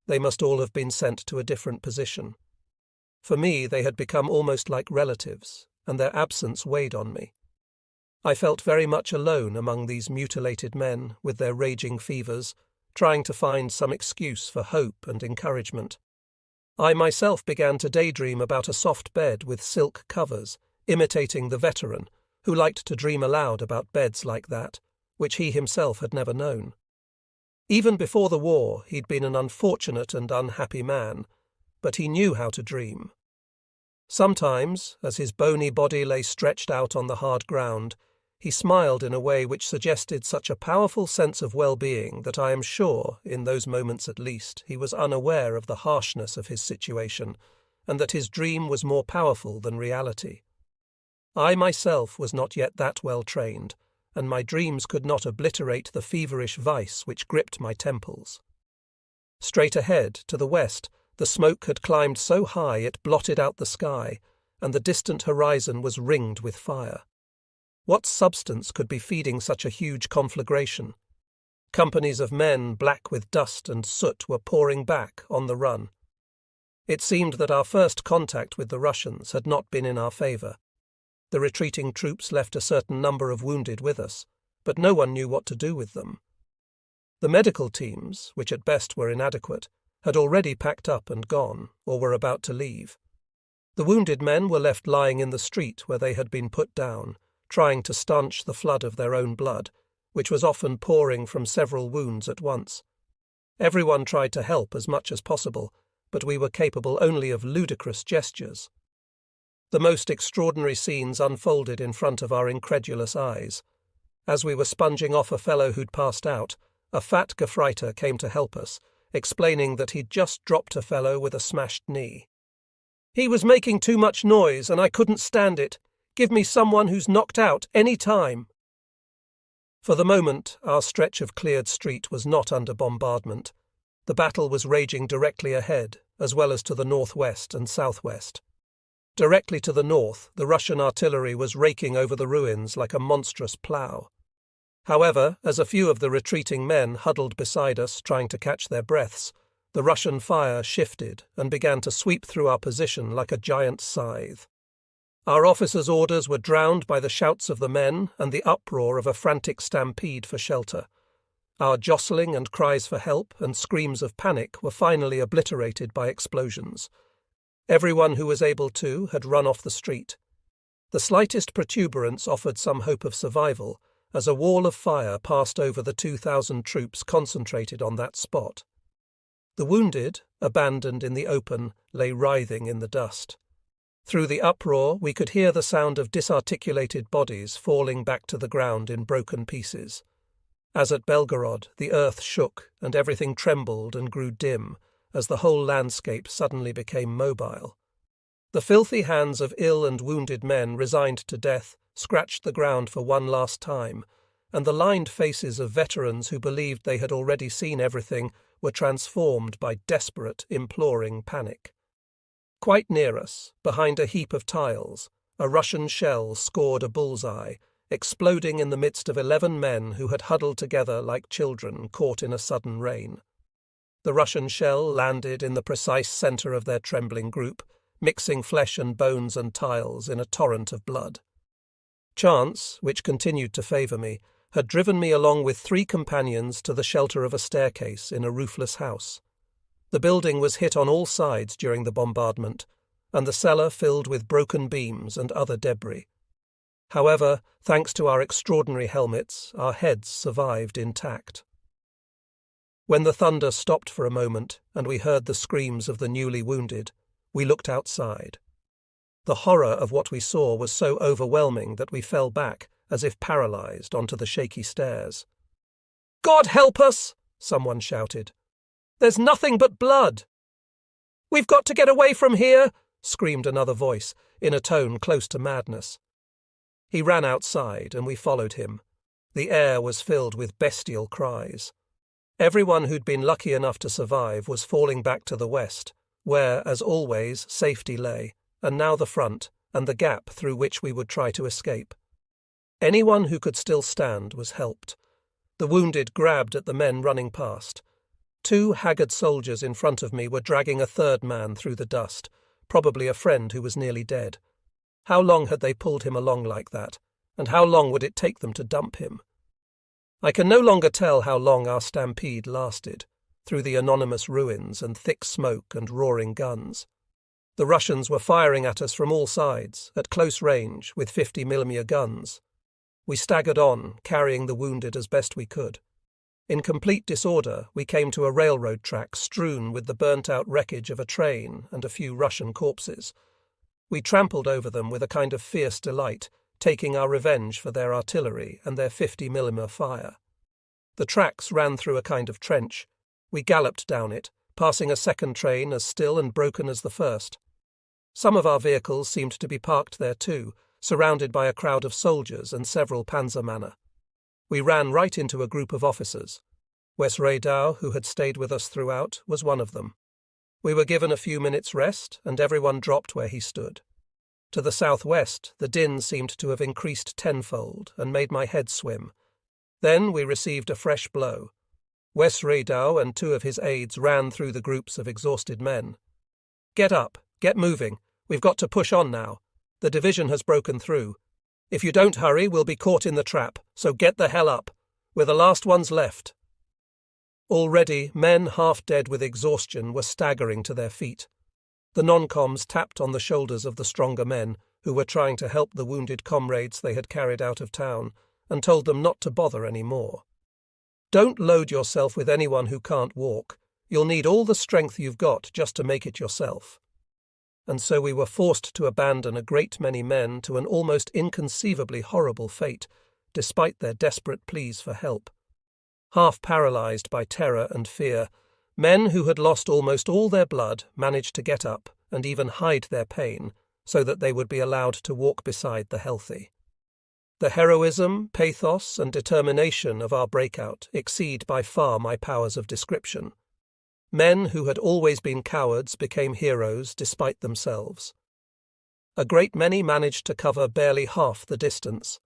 They must all have been sent to a different position. For me, they had become almost like relatives, and their absence weighed on me. I felt very much alone among these mutilated men with their raging fevers, trying to find some excuse for hope and encouragement. I myself began to daydream about a soft bed with silk covers, imitating the veteran, who liked to dream aloud about beds like that, which he himself had never known. Even before the war, he'd been an unfortunate and unhappy man, but he knew how to dream. Sometimes, as his bony body lay stretched out on the hard ground, he smiled in a way which suggested such a powerful sense of well-being that I am sure, in those moments at least, he was unaware of the harshness of his situation, and that his dream was more powerful than reality. I myself was not yet that well trained, and my dreams could not obliterate the feverish vice which gripped my temples. Straight ahead, to the west, the smoke had climbed so high it blotted out the sky, and the distant horizon was ringed with fire. What substance could be feeding such a huge conflagration? Companies of men, black with dust and soot, were pouring back on the run. It seemed that our first contact with the Russians had not been in our favour. The retreating troops left a certain number of wounded with us, but no one knew what to do with them. The medical teams, which at best were inadequate, had already packed up and gone, or were about to leave. The wounded men were left lying in the street where they had been put down, trying to stanch the flood of their own blood, which was often pouring from several wounds at once. Everyone tried to help as much as possible, but we were capable only of ludicrous gestures. The most extraordinary scenes unfolded in front of our incredulous eyes. As we were sponging off a fellow who'd passed out, a fat Gefreiter came to help us, explaining that he'd just dropped a fellow with a smashed knee. "He was making too much noise, and I couldn't stand it. Give me someone who's knocked out any time." For the moment, our stretch of cleared street was not under bombardment. The battle was raging directly ahead, as well as to the northwest and southwest. Directly to the north, the Russian artillery was raking over the ruins like a monstrous plough. However, as a few of the retreating men huddled beside us trying to catch their breaths, the Russian fire shifted and began to sweep through our position like a giant scythe. Our officers' orders were drowned by the shouts of the men and the uproar of a frantic stampede for shelter. Our jostling and cries for help and screams of panic were finally obliterated by explosions. Everyone who was able to had run off the street. The slightest protuberance offered some hope of survival, as a wall of fire passed over the 2,000 troops concentrated on that spot. The wounded, abandoned in the open, lay writhing in the dust. Through the uproar we could hear the sound of disarticulated bodies falling back to the ground in broken pieces. As at Belgorod, the earth shook and everything trembled and grew dim, as the whole landscape suddenly became mobile. The filthy hands of ill and wounded men resigned to death scratched the ground for one last time, and the lined faces of veterans who believed they had already seen everything were transformed by desperate, imploring panic. Quite near us, behind a heap of tiles, a Russian shell scored a bullseye, exploding in the midst of 11 men who had huddled together like children caught in a sudden rain. The Russian shell landed in the precise centre of their trembling group, mixing flesh and bones and tiles in a torrent of blood. Chance, which continued to favour me, had driven me along with 3 companions to the shelter of a staircase in a roofless house. The building was hit on all sides during the bombardment, and the cellar filled with broken beams and other debris. However, thanks to our extraordinary helmets, our heads survived intact. When the thunder stopped for a moment and we heard the screams of the newly wounded, we looked outside. The horror of what we saw was so overwhelming that we fell back, as if paralysed, onto the shaky stairs. God help us! Someone shouted. There's nothing but blood. We've got to get away from here, screamed another voice, in a tone close to madness. He ran outside, and we followed him. The air was filled with bestial cries. Everyone who'd been lucky enough to survive was falling back to the west, where, as always, safety lay, and now the front, and the gap through which we would try to escape. Anyone who could still stand was helped. The wounded grabbed at the men running past. 2 haggard soldiers in front of me were dragging a third man through the dust, probably a friend who was nearly dead. How long had they pulled him along like that, and how long would it take them to dump him? I can no longer tell how long our stampede lasted, through the anonymous ruins and thick smoke and roaring guns. The Russians were firing at us from all sides, at close range, with 50mm guns. We staggered on, carrying the wounded as best we could. In complete disorder, we came to a railroad track strewn with the burnt-out wreckage of a train and a few Russian corpses. We trampled over them with a kind of fierce delight, taking our revenge for their artillery and their 50mm fire. The tracks ran through a kind of trench. We galloped down it, passing a second train as still and broken as the first. Some of our vehicles seemed to be parked there too, surrounded by a crowd of soldiers and several Panzermänner. We ran right into a group of officers. Wes Radau, who had stayed with us throughout, was one of them. We were given a few minutes' rest, and everyone dropped where he stood. To the southwest, the din seemed to have increased tenfold and made my head swim. Then we received a fresh blow. Wes Radau and 2 of his aides ran through the groups of exhausted men. "Get up, get moving. We've got to push on now. The division has broken through. If you don't hurry, we'll be caught in the trap, so get the hell up. We're the last ones left." Already, men half dead with exhaustion were staggering to their feet. The non-coms tapped on the shoulders of the stronger men, who were trying to help the wounded comrades they had carried out of town, and told them not to bother any more. "Don't load yourself with anyone who can't walk. You'll need all the strength you've got just to make it yourself." And so we were forced to abandon a great many men to an almost inconceivably horrible fate, despite their desperate pleas for help. Half paralyzed by terror and fear, men who had lost almost all their blood managed to get up and even hide their pain so that they would be allowed to walk beside the healthy. The heroism, pathos, and determination of our breakout exceed by far my powers of description. Men who had always been cowards became heroes despite themselves. A great many managed to cover barely half the distance.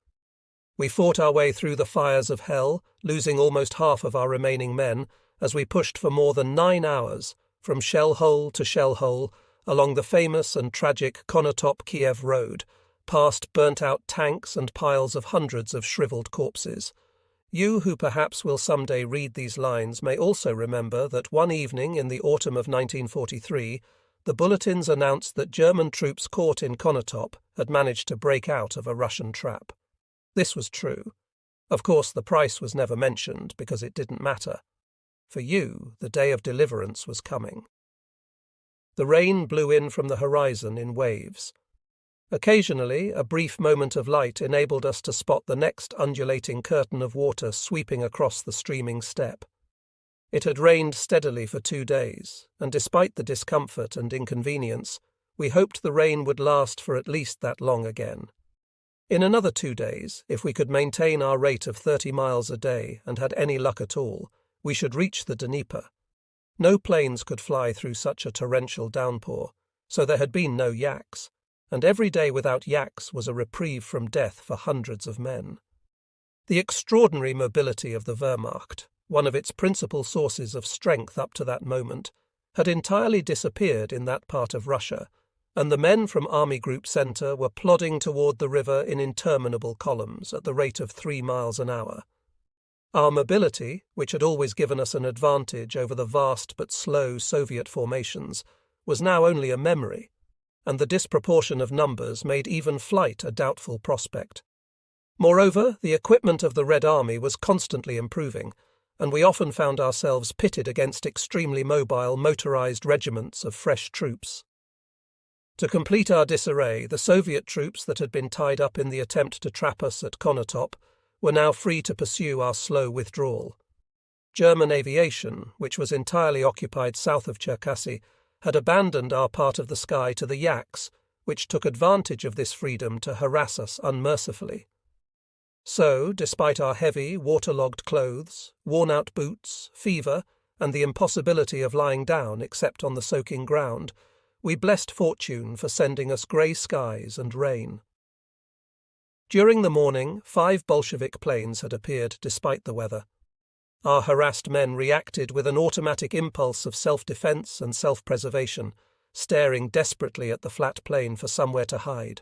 We fought our way through the fires of hell, losing almost half of our remaining men, as we pushed for more than 9 hours, from shell hole to shell hole, along the famous and tragic Konotop-Kiev road, past burnt-out tanks and piles of hundreds of shriveled corpses. You who perhaps will someday read these lines may also remember that one evening in the autumn of 1943, the bulletins announced that German troops caught in Konotop had managed to break out of a Russian trap. This was true. Of course, the price was never mentioned because it didn't matter. For you, the day of deliverance was coming. The rain blew in from the horizon in waves. Occasionally, a brief moment of light enabled us to spot the next undulating curtain of water sweeping across the streaming steppe. It had rained steadily for 2 days, and despite the discomfort and inconvenience, we hoped the rain would last for at least that long again. In another 2 days, if we could maintain our rate of 30 miles a day and had any luck at all, we should reach the Dnieper. No planes could fly through such a torrential downpour, so there had been no yaks, and every day without yaks was a reprieve from death for hundreds of men. The extraordinary mobility of the Wehrmacht, one of its principal sources of strength up to that moment, had entirely disappeared in that part of Russia, and the men from Army Group Centre were plodding toward the river in interminable columns at the rate of 3 miles an hour. Our mobility, which had always given us an advantage over the vast but slow Soviet formations, was now only a memory, and the disproportion of numbers made even flight a doubtful prospect. Moreover, the equipment of the Red Army was constantly improving, and we often found ourselves pitted against extremely mobile motorized regiments of fresh troops. To complete our disarray, the Soviet troops that had been tied up in the attempt to trap us at Konotop were now free to pursue our slow withdrawal. German aviation, which was entirely occupied south of Cherkasy, had abandoned our part of the sky to the Yaks, which took advantage of this freedom to harass us unmercifully. So, despite our heavy, waterlogged clothes, worn-out boots, fever, and the impossibility of lying down except on the soaking ground, we blessed fortune for sending us grey skies and rain. During the morning, 5 Bolshevik planes had appeared despite the weather. Our harassed men reacted with an automatic impulse of self-defense and self-preservation, staring desperately at the flat plain for somewhere to hide.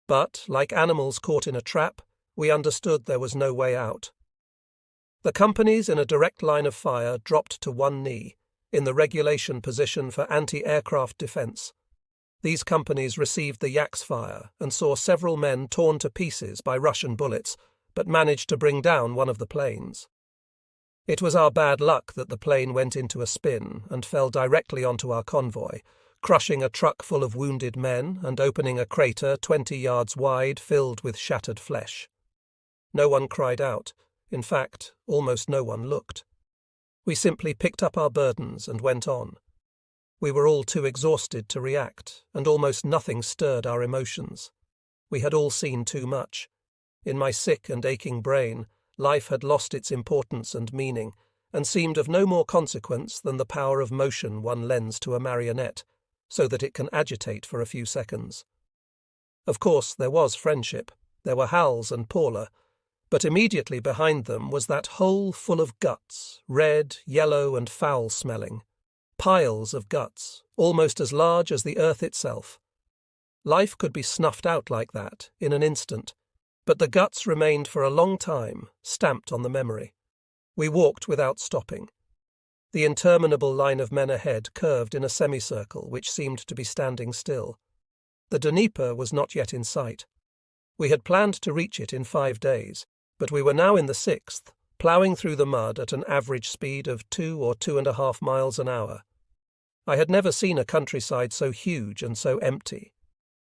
But, like animals caught in a trap, we understood there was no way out. The companies in a direct line of fire dropped to one knee, in the regulation position for anti-aircraft defense. These companies received the Yaks fire and saw several men torn to pieces by Russian bullets, but managed to bring down one of the planes. It was our bad luck that the plane went into a spin and fell directly onto our convoy, crushing a truck full of wounded men and opening a crater 20 yards wide filled with shattered flesh. No one cried out. In fact, almost no one looked. We simply picked up our burdens and went on. We were all too exhausted to react, and almost nothing stirred our emotions. We had all seen too much. In my sick and aching brain, life had lost its importance and meaning, and seemed of no more consequence than the power of motion one lends to a marionette, so that it can agitate for a few seconds. Of course, there was friendship. There were Hals and Paula, but immediately behind them was that hole full of guts, red, yellow, and foul-smelling. Piles of guts, almost as large as the earth itself. Life could be snuffed out like that, in an instant, but the guts remained for a long time, stamped on the memory. We walked without stopping. The interminable line of men ahead curved in a semicircle which seemed to be standing still. The Dnieper was not yet in sight. We had planned to reach it in 5 days, but we were now in the 6th, ploughing through the mud at an average speed of 2 or 2.5 miles an hour. I had never seen a countryside so huge and so empty.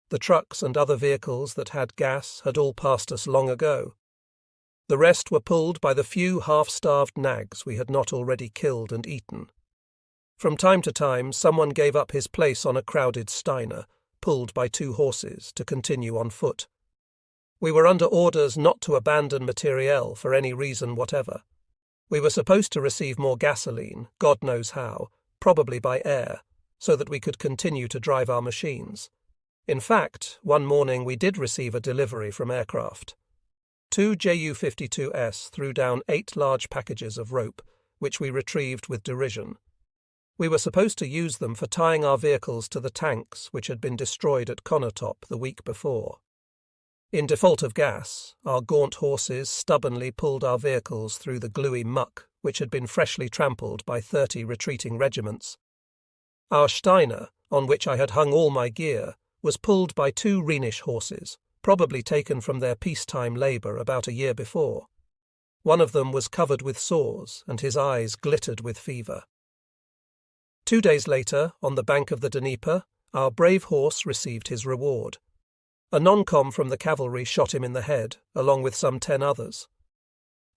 The trucks and other vehicles that had gas had all passed us long ago. The rest were pulled by the few half-starved nags we had not already killed and eaten. From time to time, someone gave up his place on a crowded Steiner, pulled by 2 horses, to continue on foot. We were under orders not to abandon Materiel for any reason whatever. We were supposed to receive more gasoline, God knows how, probably by air, so that we could continue to drive our machines. In fact, one morning we did receive a delivery from aircraft. 2 Ju-52s threw down 8 large packages of rope, which we retrieved with derision. We were supposed to use them for tying our vehicles to the tanks which had been destroyed at Konotop the week before. In default of gas, our gaunt horses stubbornly pulled our vehicles through the gluey muck which had been freshly trampled by 30 retreating regiments. Our Steiner, on which I had hung all my gear, was pulled by 2 Rhenish horses, probably taken from their peacetime labour about a year before. One of them was covered with sores, and his eyes glittered with fever. 2 days later, on the bank of the Dnieper, our brave horse received his reward. A non-com from the cavalry shot him in the head, along with some 10 others.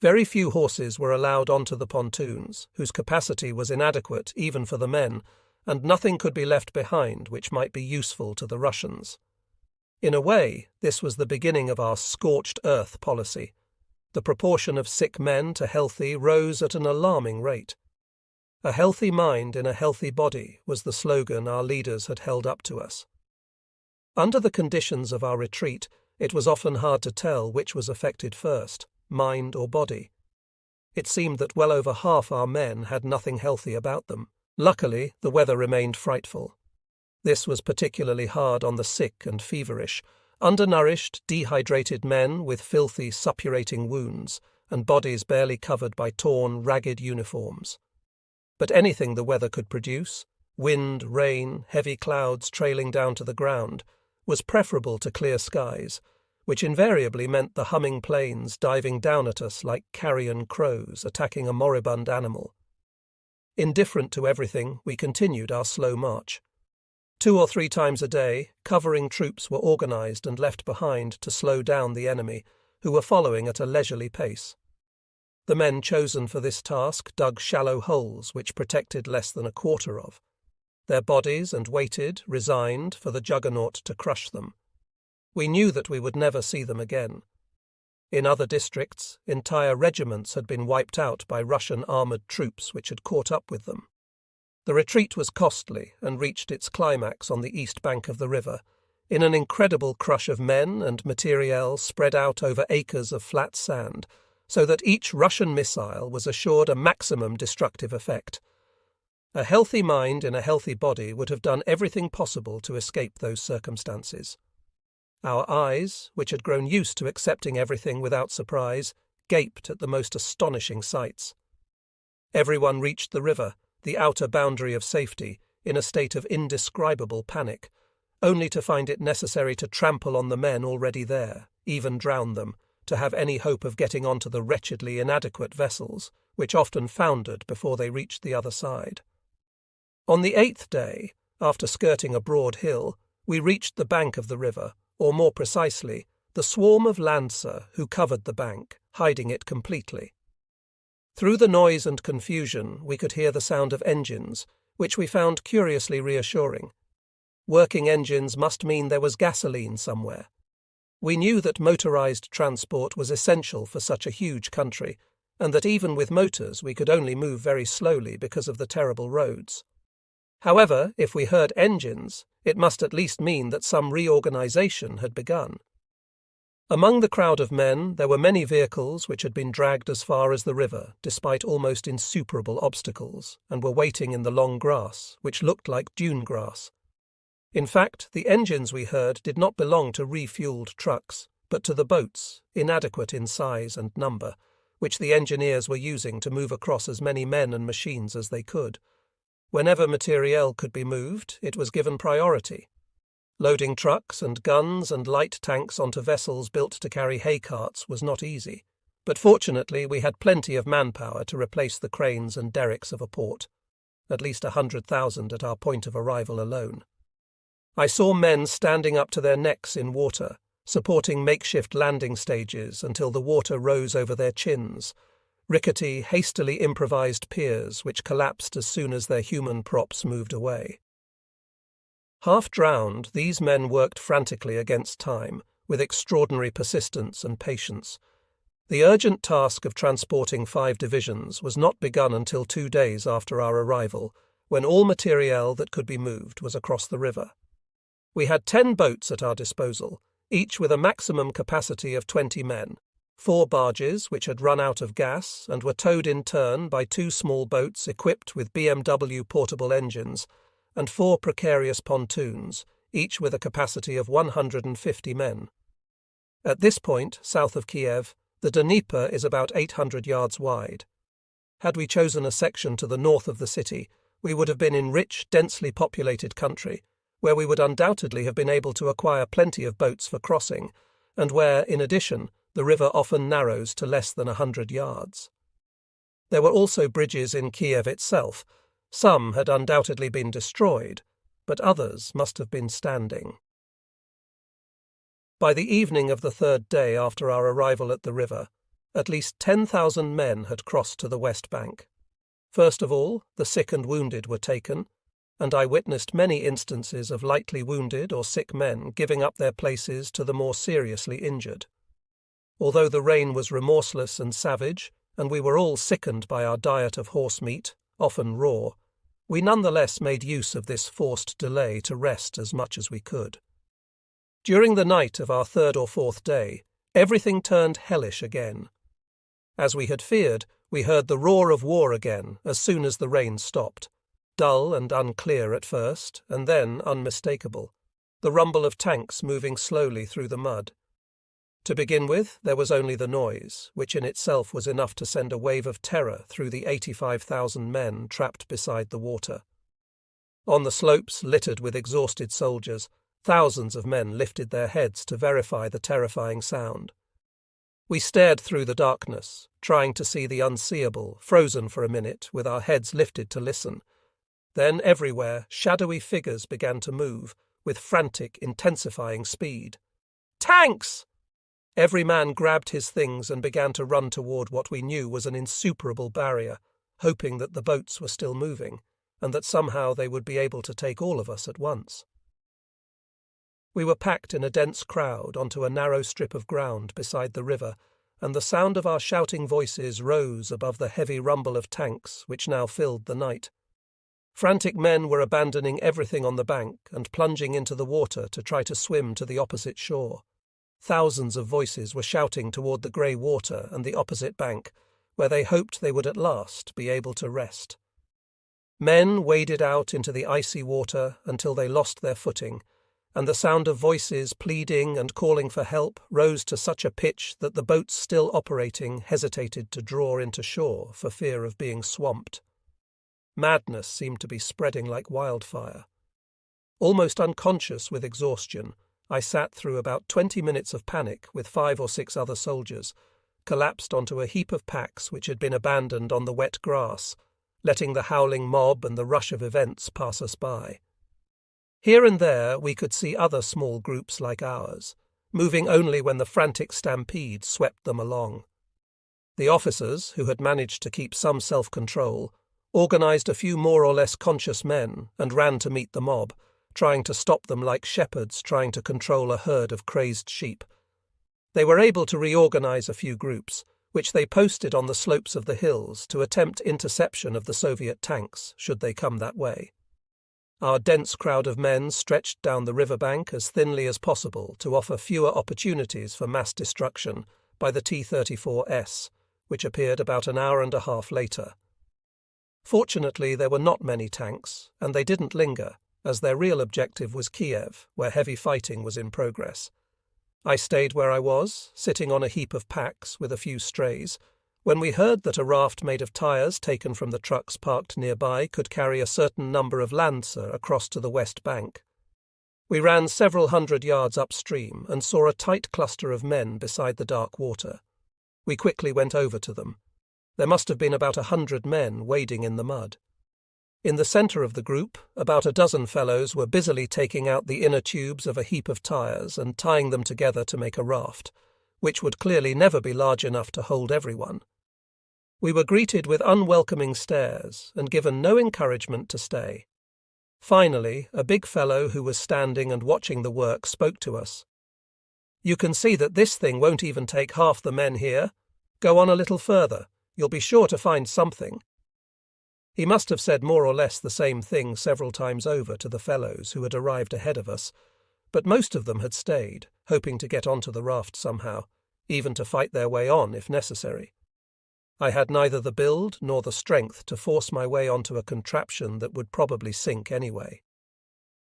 Very few horses were allowed onto the pontoons, whose capacity was inadequate even for the men, and nothing could be left behind which might be useful to the Russians. In a way, this was the beginning of our scorched earth policy. The proportion of sick men to healthy rose at an alarming rate. A healthy mind in a healthy body was the slogan our leaders had held up to us. Under the conditions of our retreat, it was often hard to tell which was affected first, mind or body. It seemed that well over half our men had nothing healthy about them. Luckily, the weather remained frightful. This was particularly hard on the sick and feverish, undernourished, dehydrated men with filthy, suppurating wounds and bodies barely covered by torn, ragged uniforms. But anything the weather could produce, wind, rain, heavy clouds trailing down to the ground, was preferable to clear skies, which invariably meant the humming planes diving down at us like carrion crows attacking a moribund animal. Indifferent to everything, we continued our slow march. 2 or 3 times a day, covering troops were organised and left behind to slow down the enemy, who were following at a leisurely pace. The men chosen for this task dug shallow holes which protected less than a quarter of their bodies and waited, resigned, for the juggernaut to crush them. We knew that we would never see them again. In other districts, entire regiments had been wiped out by Russian armoured troops which had caught up with them. The retreat was costly and reached its climax on the east bank of the river, in an incredible crush of men and materiel spread out over acres of flat sand, so that each Russian missile was assured a maximum destructive effect. A healthy mind in a healthy body would have done everything possible to escape those circumstances. Our eyes, which had grown used to accepting everything without surprise, gaped at the most astonishing sights. Everyone reached the river, the outer boundary of safety, in a state of indescribable panic, only to find it necessary to trample on the men already there, even drown them, to have any hope of getting onto the wretchedly inadequate vessels, which often foundered before they reached the other side. On the 8th day, after skirting a broad hill, we reached the bank of the river, or more precisely, the swarm of lancer who covered the bank, hiding it completely. Through the noise and confusion we could hear the sound of engines, which we found curiously reassuring. Working engines must mean there was gasoline somewhere. We knew that motorized transport was essential for such a huge country, and that even with motors we could only move very slowly because of the terrible roads. However, if we heard engines, it must at least mean that some reorganization had begun. Among the crowd of men there were many vehicles which had been dragged as far as the river, despite almost insuperable obstacles, and were waiting in the long grass, which looked like dune grass. In fact, the engines we heard did not belong to refueled trucks, but to the boats, inadequate in size and number, which the engineers were using to move across as many men and machines as they could. Whenever materiel could be moved, it was given priority. Loading trucks and guns and light tanks onto vessels built to carry hay carts was not easy, but fortunately we had plenty of manpower to replace the cranes and derricks of a port, at least 100,000 at our point of arrival alone. I saw men standing up to their necks in water, supporting makeshift landing stages until the water rose over their chins, rickety, hastily improvised piers which collapsed as soon as their human props moved away. Half-drowned, these men worked frantically against time, with extraordinary persistence and patience. The urgent task of transporting 5 divisions was not begun until 2 days after our arrival, when all materiel that could be moved was across the river. We had 10 boats at our disposal, each with a maximum capacity of 20 men, 4 barges which had run out of gas and were towed in turn by 2 small boats equipped with BMW portable engines, and 4 precarious pontoons, each with a capacity of 150 men. At this point, south of Kiev, the Dnieper is about 800 yards wide. Had we chosen a section to the north of the city, we would have been in rich, densely populated country, where we would undoubtedly have been able to acquire plenty of boats for crossing, and where, in addition, the river often narrows to less than 100 yards. There were also bridges in Kiev itself. Some had undoubtedly been destroyed, but others must have been standing. By the evening of the 3rd day after our arrival at the river, at least 10,000 men had crossed to the west bank. First of all, the sick and wounded were taken, and I witnessed many instances of lightly wounded or sick men giving up their places to the more seriously injured. Although the rain was remorseless and savage, and we were all sickened by our diet of horse meat, often raw, we nonetheless made use of this forced delay to rest as much as we could. During the night of our 3rd or 4th day, everything turned hellish again. As we had feared, we heard the roar of war again as soon as the rain stopped, dull and unclear at first, and then unmistakable, the rumble of tanks moving slowly through the mud. To begin with, there was only the noise, which in itself was enough to send a wave of terror through the 85,000 men trapped beside the water. On the slopes littered with exhausted soldiers, thousands of men lifted their heads to verify the terrifying sound. We stared through the darkness, trying to see the unseeable, frozen for a minute, with our heads lifted to listen. Then everywhere, shadowy figures began to move, with frantic, intensifying speed. "Tanks!" Every man grabbed his things and began to run toward what we knew was an insuperable barrier, hoping that the boats were still moving, and that somehow they would be able to take all of us at once. We were packed in a dense crowd onto a narrow strip of ground beside the river, and the sound of our shouting voices rose above the heavy rumble of tanks which now filled the night. Frantic men were abandoning everything on the bank and plunging into the water to try to swim to the opposite shore. Thousands of voices were shouting toward the grey water and the opposite bank, where they hoped they would at last be able to rest. Men waded out into the icy water until they lost their footing, and the sound of voices pleading and calling for help rose to such a pitch that the boats still operating hesitated to draw into shore for fear of being swamped. Madness seemed to be spreading like wildfire. Almost unconscious with exhaustion, I sat through about 20 minutes of panic with 5 or 6 other soldiers, collapsed onto a heap of packs which had been abandoned on the wet grass, letting the howling mob and the rush of events pass us by. Here and there we could see other small groups like ours, moving only when the frantic stampede swept them along. The officers, who had managed to keep some self-control, organised a few more or less conscious men and ran to meet the mob, trying to stop them like shepherds trying to control a herd of crazed sheep. They were able to reorganise a few groups, which they posted on the slopes of the hills to attempt interception of the Soviet tanks should they come that way. Our dense crowd of men stretched down the riverbank as thinly as possible to offer fewer opportunities for mass destruction by the T-34S, which appeared about an hour and a half later. Fortunately, there were not many tanks, and they didn't linger, as their real objective was Kiev, where heavy fighting was in progress. I stayed where I was, sitting on a heap of packs with a few strays, when we heard that a raft made of tyres taken from the trucks parked nearby could carry a certain number of Lancer across to the west bank. We ran several hundred yards upstream and saw a tight cluster of men beside the dark water. We quickly went over to them. There must have been about 100 men wading in the mud. In the centre of the group, about a dozen fellows were busily taking out the inner tubes of a heap of tyres and tying them together to make a raft, which would clearly never be large enough to hold everyone. We were greeted with unwelcoming stares and given no encouragement to stay. Finally, a big fellow who was standing and watching the work spoke to us. "You can see that this thing won't even take half the men here. Go on a little further. You'll be sure to find something." He must have said more or less the same thing several times over to the fellows who had arrived ahead of us, but most of them had stayed, hoping to get onto the raft somehow, even to fight their way on if necessary. I had neither the build nor the strength to force my way onto a contraption that would probably sink anyway.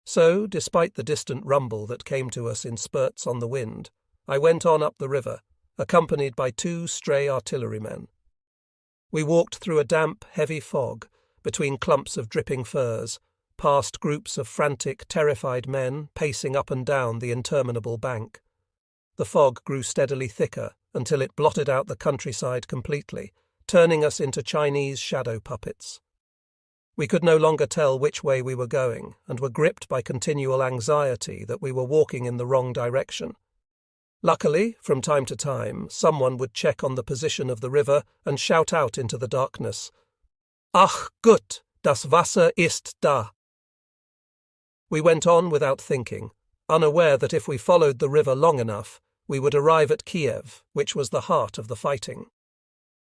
So, despite the distant rumble that came to us in spurts on the wind, I went on up the river, accompanied by 2 stray artillerymen. We walked through a damp, heavy fog, between clumps of dripping firs, past groups of frantic, terrified men pacing up and down the interminable bank. The fog grew steadily thicker until it blotted out the countryside completely, turning us into Chinese shadow puppets. We could no longer tell which way we were going and were gripped by continual anxiety that we were walking in the wrong direction. Luckily, from time to time, someone would check on the position of the river and shout out into the darkness, "Ach gut, das Wasser ist da." We went on without thinking, unaware that if we followed the river long enough, we would arrive at Kiev, which was the heart of the fighting.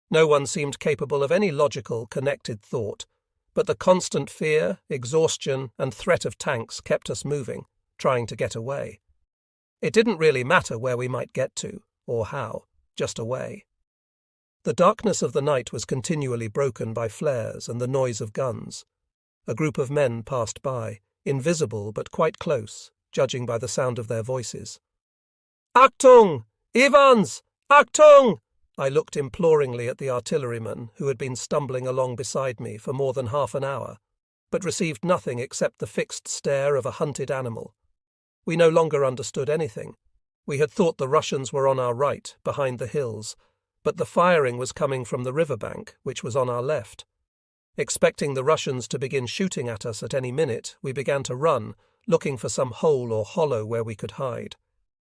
No one seemed capable of any logical, connected thought, but the constant fear, exhaustion, and threat of tanks kept us moving, trying to get away. It didn't really matter where we might get to, or how, just away. The darkness of the night was continually broken by flares and the noise of guns. A group of men passed by, invisible but quite close, judging by the sound of their voices. "Achtung! Ivans! Achtung!" I looked imploringly at the artilleryman who had been stumbling along beside me for more than half an hour, but received nothing except the fixed stare of a hunted animal. We no longer understood anything. We had thought the Russians were on our right, behind the hills, but the firing was coming from the riverbank, which was on our left. Expecting the Russians to begin shooting at us at any minute, we began to run, looking for some hole or hollow where we could hide.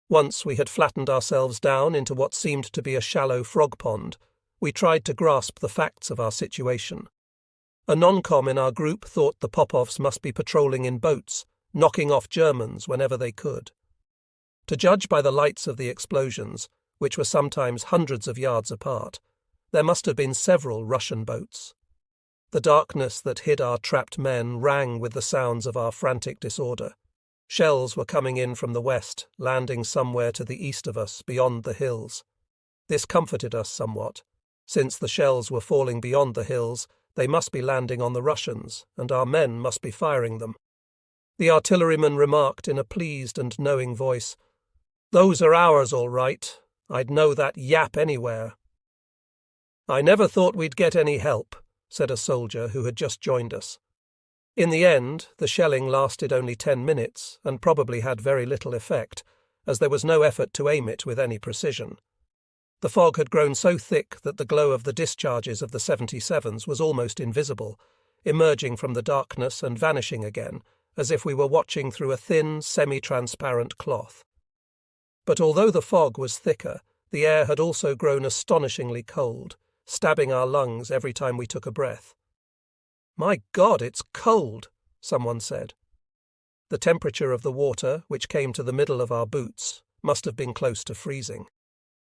Once we had flattened ourselves down into what seemed to be a shallow frog pond, we tried to grasp the facts of our situation. A non-com in our group thought the Popovs must be patrolling in boats, knocking off Germans whenever they could. To judge by the lights of the explosions, which were sometimes hundreds of yards apart, there must have been several Russian boats. The darkness that hid our trapped men rang with the sounds of our frantic disorder. Shells were coming in from the west, landing somewhere to the east of us, beyond the hills. This comforted us somewhat. Since the shells were falling beyond the hills, they must be landing on the Russians, and our men must be firing them. The artilleryman remarked in a pleased and knowing voice, "Those are ours, all right. I'd know that yap anywhere." "I never thought we'd get any help," said a soldier who had just joined us. In the end, the shelling lasted only 10 minutes and probably had very little effect, as there was no effort to aim it with any precision. The fog had grown so thick that the glow of the discharges of the 77s was almost invisible, emerging from the darkness and vanishing again, as if we were watching through a thin, semi-transparent cloth. But although the fog was thicker, the air had also grown astonishingly cold, stabbing our lungs every time we took a breath. "My God, it's cold," someone said. The temperature of the water, which came to the middle of our boots, must have been close to freezing.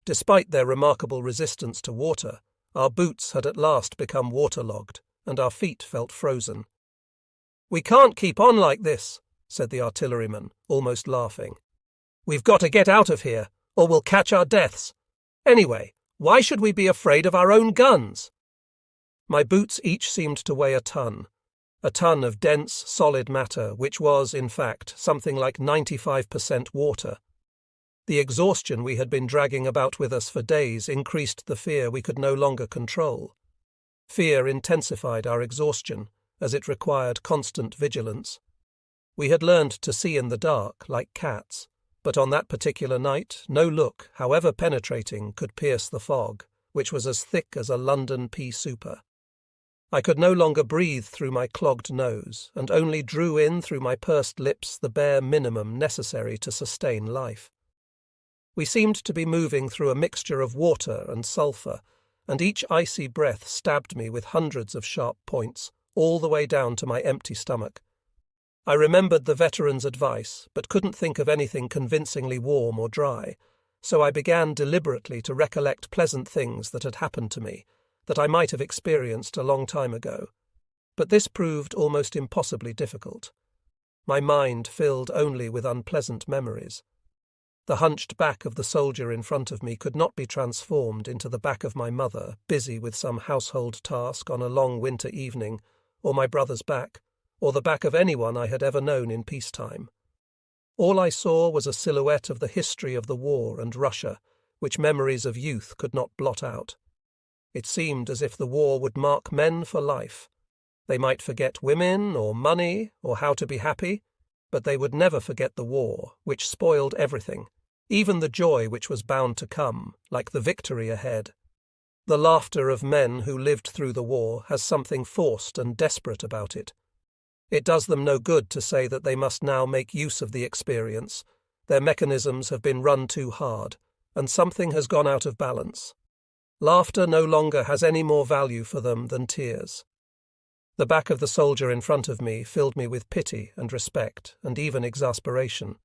Despite their remarkable resistance to water, our boots had at last become waterlogged, and our feet felt frozen. "We can't keep on like this," said the artilleryman, almost laughing. "We've got to get out of here, or we'll catch our deaths. Anyway, why should we be afraid of our own guns?" My boots each seemed to weigh a ton of dense, solid matter, which was, in fact, something like 95% water. The exhaustion we had been dragging about with us for days increased the fear we could no longer control. Fear intensified our exhaustion, as it required constant vigilance. We had learned to see in the dark, like cats, but on that particular night no look, however penetrating, could pierce the fog, which was as thick as a London pea souper. I could no longer breathe through my clogged nose, and only drew in through my pursed lips the bare minimum necessary to sustain life. We seemed to be moving through a mixture of water and sulphur, and each icy breath stabbed me with hundreds of sharp points, all the way down to my empty stomach. I remembered the veteran's advice, but couldn't think of anything convincingly warm or dry, so I began deliberately to recollect pleasant things that had happened to me, that I might have experienced a long time ago. But this proved almost impossibly difficult. My mind filled only with unpleasant memories. The hunched back of the soldier in front of me could not be transformed into the back of my mother, busy with some household task on a long winter evening, or my brother's back, or the back of anyone I had ever known in peacetime. All I saw was a silhouette of the history of the war and Russia, which memories of youth could not blot out. It seemed as if the war would mark men for life. They might forget women or money or how to be happy, but they would never forget the war, which spoiled everything, even the joy which was bound to come, like the victory ahead. The laughter of men who lived through the war has something forced and desperate about it. It does them no good to say that they must now make use of the experience. Their mechanisms have been run too hard, and something has gone out of balance. Laughter no longer has any more value for them than tears. The back of the soldier in front of me filled me with pity and respect and even exasperation.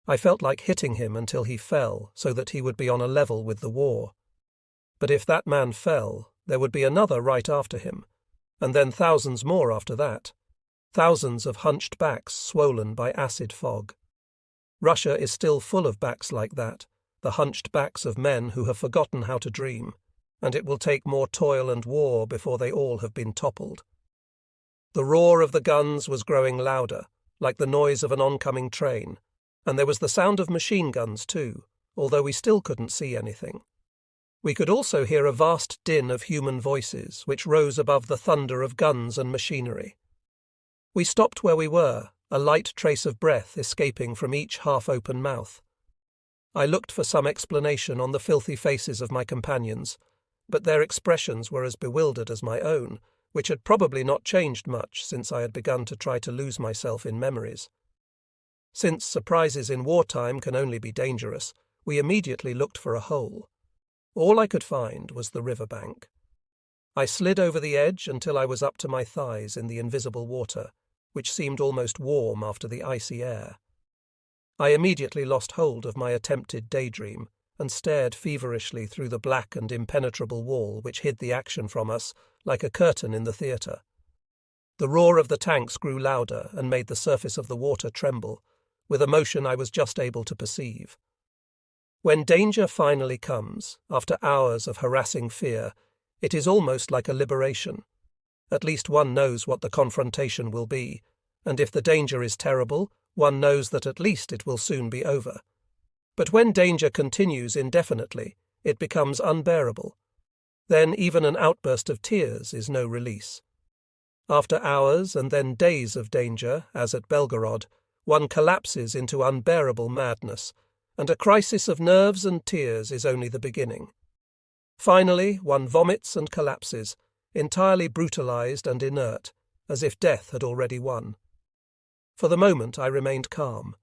I felt like hitting him until he fell so that he would be on a level with the war. But if that man fell, there would be another right after him, and then thousands more after that. Thousands of hunched backs swollen by acid fog. Russia is still full of backs like that, the hunched backs of men who have forgotten how to dream, and it will take more toil and war before they all have been toppled. The roar of the guns was growing louder, like the noise of an oncoming train, and there was the sound of machine guns too, although we still couldn't see anything. We could also hear a vast din of human voices, which rose above the thunder of guns and machinery. We stopped where we were, a light trace of breath escaping from each half-open mouth. I looked for some explanation on the filthy faces of my companions, but their expressions were as bewildered as my own, which had probably not changed much since I had begun to try to lose myself in memories. Since surprises in wartime can only be dangerous, we immediately looked for a hole. All I could find was the riverbank. I slid over the edge until I was up to my thighs in the invisible water, which seemed almost warm after the icy air. I immediately lost hold of my attempted daydream and stared feverishly through the black and impenetrable wall which hid the action from us like a curtain in the theatre. The roar of the tanks grew louder and made the surface of the water tremble, with a motion I was just able to perceive. When danger finally comes, after hours of harassing fear, it is almost like a liberation. At least one knows what the confrontation will be, and if the danger is terrible, one knows that at least it will soon be over. But when danger continues indefinitely, it becomes unbearable. Then even an outburst of tears is no release. After hours and then days of danger, as at Belgorod, one collapses into unbearable madness, and a crisis of nerves and tears is only the beginning. Finally, one vomits and collapses, entirely brutalized and inert, as if death had already won. For the moment I remained calm.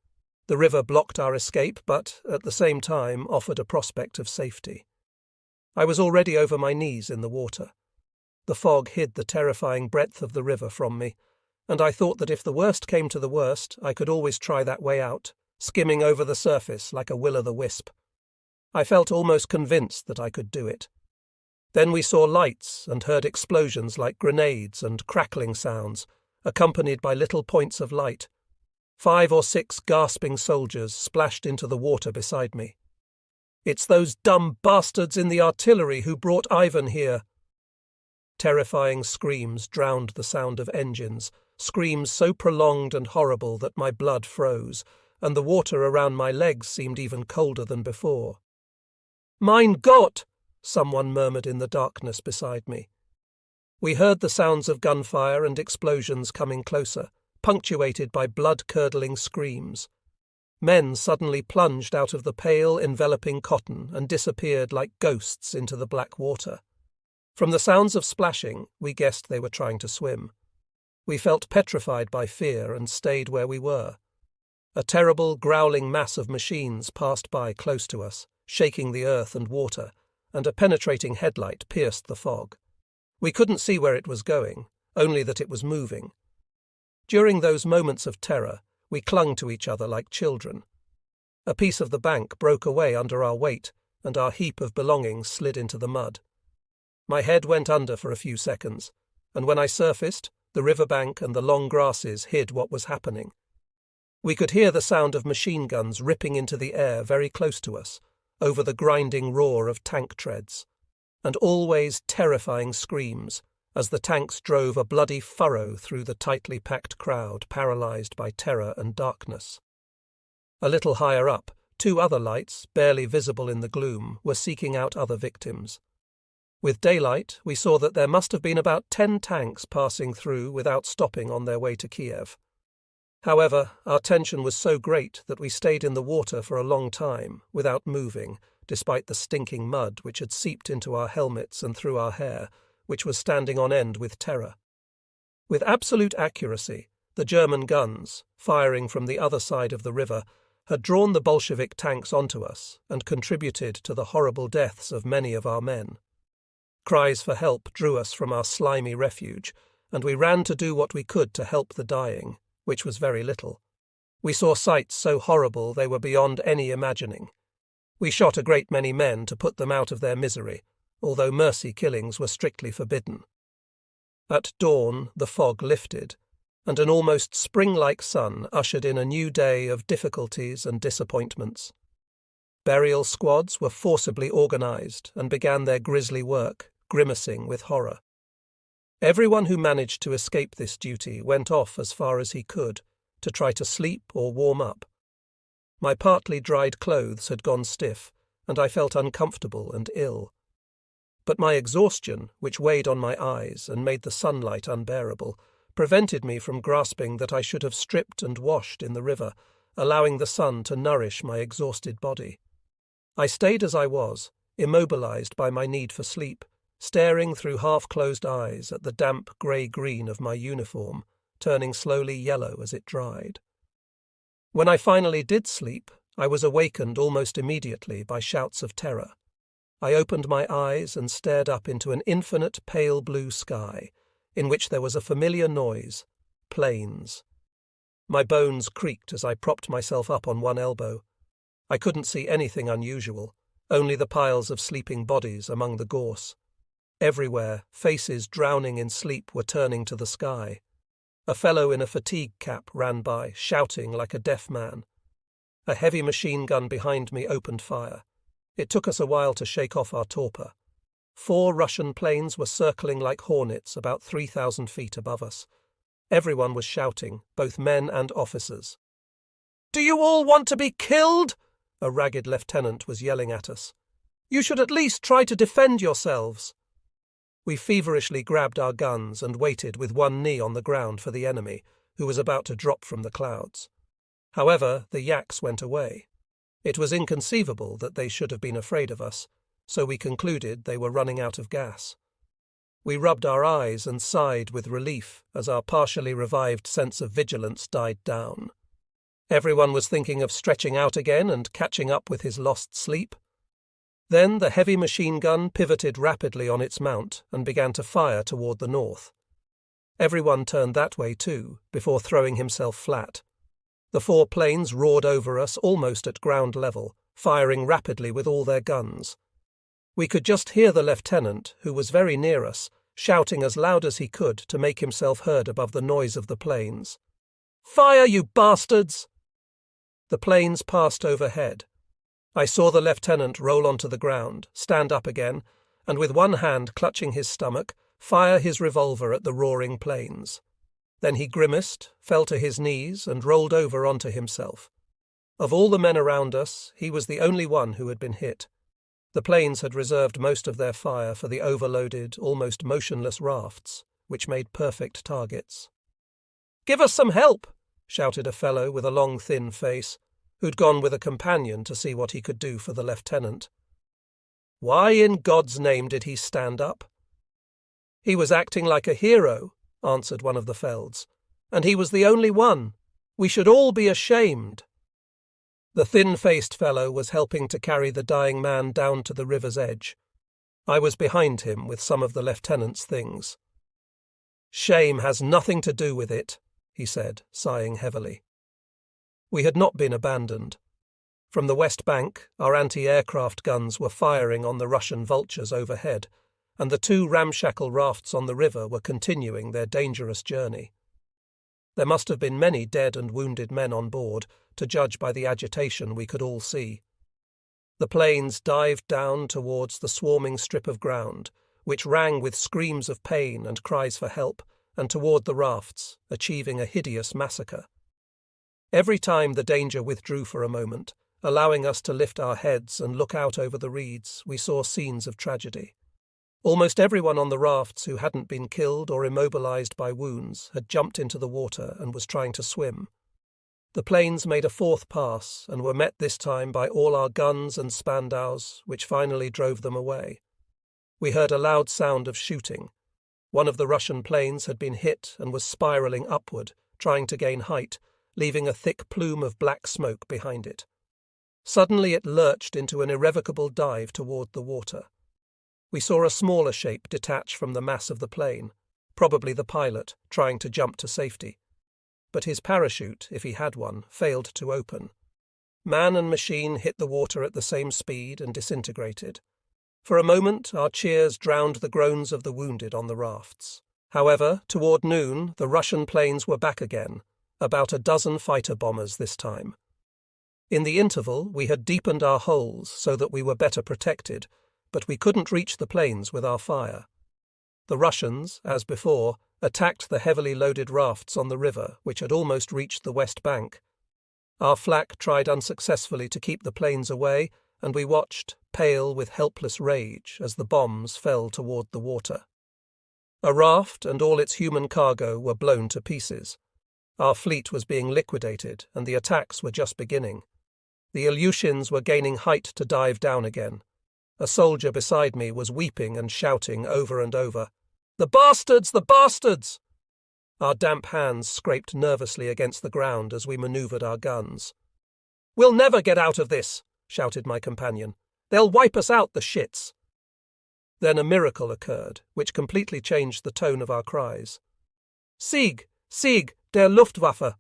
The river blocked our escape, but, at the same time, offered a prospect of safety. I was already over my knees in the water. The fog hid the terrifying breadth of the river from me, and I thought that if the worst came to the worst, I could always try that way out, skimming over the surface like a will-o'-the-wisp. I felt almost convinced that I could do it. Then we saw lights and heard explosions like grenades and crackling sounds, accompanied by little points of light. 5 or 6 gasping soldiers splashed into the water beside me. "It's those dumb bastards in the artillery who brought Ivan here." Terrifying screams drowned the sound of engines, screams so prolonged and horrible that my blood froze, and the water around my legs seemed even colder than before. "Mein Gott!" someone murmured in the darkness beside me. We heard the sounds of gunfire and explosions coming closer, punctuated by blood-curdling screams. Men suddenly plunged out of the pale, enveloping cotton and disappeared like ghosts into the black water. From the sounds of splashing, we guessed they were trying to swim. We felt petrified by fear and stayed where we were. A terrible, growling mass of machines passed by close to us, shaking the earth and water, and a penetrating headlight pierced the fog. We couldn't see where it was going, only that it was moving. During those moments of terror, we clung to each other like children. A piece of the bank broke away under our weight, and our heap of belongings slid into the mud. My head went under for a few seconds, and when I surfaced, the riverbank and the long grasses hid what was happening. We could hear the sound of machine guns ripping into the air very close to us, over the grinding roar of tank treads, and always terrifying screams as the tanks drove a bloody furrow through the tightly packed crowd paralyzed by terror and darkness. A little higher up, 2 other lights, barely visible in the gloom, were seeking out other victims. With daylight, we saw that there must have been about 10 tanks passing through without stopping on their way to Kiev. However, our tension was so great that we stayed in the water for a long time, without moving, despite the stinking mud which had seeped into our helmets and through our hair, which was standing on end with terror. With absolute accuracy, the German guns, firing from the other side of the river, had drawn the Bolshevik tanks onto us and contributed to the horrible deaths of many of our men. Cries for help drew us from our slimy refuge, and we ran to do what we could to help the dying, which was very little. We saw sights so horrible they were beyond any imagining. We shot a great many men to put them out of their misery, although mercy killings were strictly forbidden. At dawn, the fog lifted, and an almost spring-like sun ushered in a new day of difficulties and disappointments. Burial squads were forcibly organized and began their grisly work, grimacing with horror. Everyone who managed to escape this duty went off as far as he could, to try to sleep or warm up. My partly dried clothes had gone stiff, and I felt uncomfortable and ill. But my exhaustion, which weighed on my eyes and made the sunlight unbearable, prevented me from grasping that I should have stripped and washed in the river, allowing the sun to nourish my exhausted body. I stayed as I was, immobilized by my need for sleep, staring through half-closed eyes at the damp grey-green of my uniform, turning slowly yellow as it dried. When I finally did sleep, I was awakened almost immediately by shouts of terror. I opened my eyes and stared up into an infinite pale blue sky, in which there was a familiar noise: planes. My bones creaked as I propped myself up on one elbow. I couldn't see anything unusual, only the piles of sleeping bodies among the gorse. Everywhere, faces drowning in sleep were turning to the sky. A fellow in a fatigue cap ran by, shouting like a deaf man. A heavy machine gun behind me opened fire. It took us a while to shake off our torpor. 4 Russian planes were circling like hornets about 3,000 feet above us. Everyone was shouting, both men and officers. "Do you all want to be killed?" a ragged lieutenant was yelling at us. "You should at least try to defend yourselves." We feverishly grabbed our guns and waited with one knee on the ground for the enemy, who was about to drop from the clouds. However, the yaks went away. It was inconceivable that they should have been afraid of us, so we concluded they were running out of gas. We rubbed our eyes and sighed with relief as our partially revived sense of vigilance died down. Everyone was thinking of stretching out again and catching up with his lost sleep. Then the heavy machine gun pivoted rapidly on its mount and began to fire toward the north. Everyone turned that way too, before throwing himself flat. The 4 planes roared over us almost at ground level, firing rapidly with all their guns. We could just hear the lieutenant, who was very near us, shouting as loud as he could to make himself heard above the noise of the planes. "Fire, you bastards!" The planes passed overhead. I saw the lieutenant roll onto the ground, stand up again, and with one hand clutching his stomach, fire his revolver at the roaring planes. Then he grimaced, fell to his knees, and rolled over onto himself. Of all the men around us, he was the only one who had been hit. The planes had reserved most of their fire for the overloaded, almost motionless rafts, which made perfect targets. "Give us some help!" shouted a fellow with a long, thin face, who'd gone with a companion to see what he could do for the lieutenant. Why in God's name did he stand up? "He was acting like a hero," answered one of the Felds, "and he was the only one. We should all be ashamed." The thin-faced fellow was helping to carry the dying man down to the river's edge. I was behind him with some of the lieutenant's things. "Shame has nothing to do with it," he said, sighing heavily. We had not been abandoned. From the west bank, our anti-aircraft guns were firing on the Russian vultures overhead, and the 2 ramshackle rafts on the river were continuing their dangerous journey. There must have been many dead and wounded men on board, to judge by the agitation we could all see. The planes dived down towards the swarming strip of ground, which rang with screams of pain and cries for help, and toward the rafts, achieving a hideous massacre. Every time the danger withdrew for a moment, allowing us to lift our heads and look out over the reeds, we saw scenes of tragedy. Almost everyone on the rafts who hadn't been killed or immobilized by wounds had jumped into the water and was trying to swim. The planes made a 4th pass and were met this time by all our guns and Spandaus, which finally drove them away. We heard a loud sound of shooting. One of the Russian planes had been hit and was spiraling upward, trying to gain height, leaving a thick plume of black smoke behind it. Suddenly it lurched into an irrevocable dive toward the water. We saw a smaller shape detach from the mass of the plane, probably the pilot, trying to jump to safety. But his parachute, if he had one, failed to open. Man and machine hit the water at the same speed and disintegrated. For a moment, our cheers drowned the groans of the wounded on the rafts. However, toward noon, the Russian planes were back again, about a dozen fighter bombers this time. In the interval, we had deepened our holes so that we were better protected, but we couldn't reach the planes with our fire. The Russians, as before, attacked the heavily loaded rafts on the river, which had almost reached the west bank. Our flak tried unsuccessfully to keep the planes away, and we watched, pale with helpless rage, as the bombs fell toward the water. A raft and all its human cargo were blown to pieces. Our fleet was being liquidated, and the attacks were just beginning. The Ilyushins were gaining height to dive down again. A soldier beside me was weeping and shouting over and over, "The bastards! The bastards!" Our damp hands scraped nervously against the ground as we manoeuvred our guns. "We'll never get out of this," shouted my companion. "They'll wipe us out, the shits." Then a miracle occurred, which completely changed the tone of our cries. "Sieg! Sieg! Der Luftwaffe!"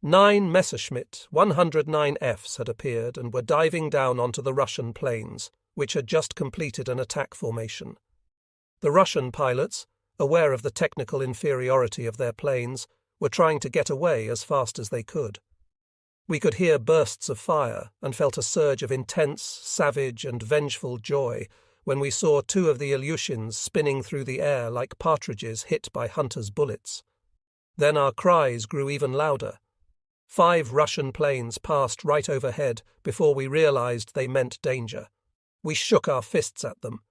9 Messerschmitt 109Fs had appeared and were diving down onto the Russian planes, which had just completed an attack formation. The Russian pilots, aware of the technical inferiority of their planes, were trying to get away as fast as they could. We could hear bursts of fire and felt a surge of intense, savage and vengeful joy when we saw 2 of the Ilyushins spinning through the air like partridges hit by hunters' bullets. Then our cries grew even louder. 5 Russian planes passed right overhead before we realized they meant danger. We shook our fists at them.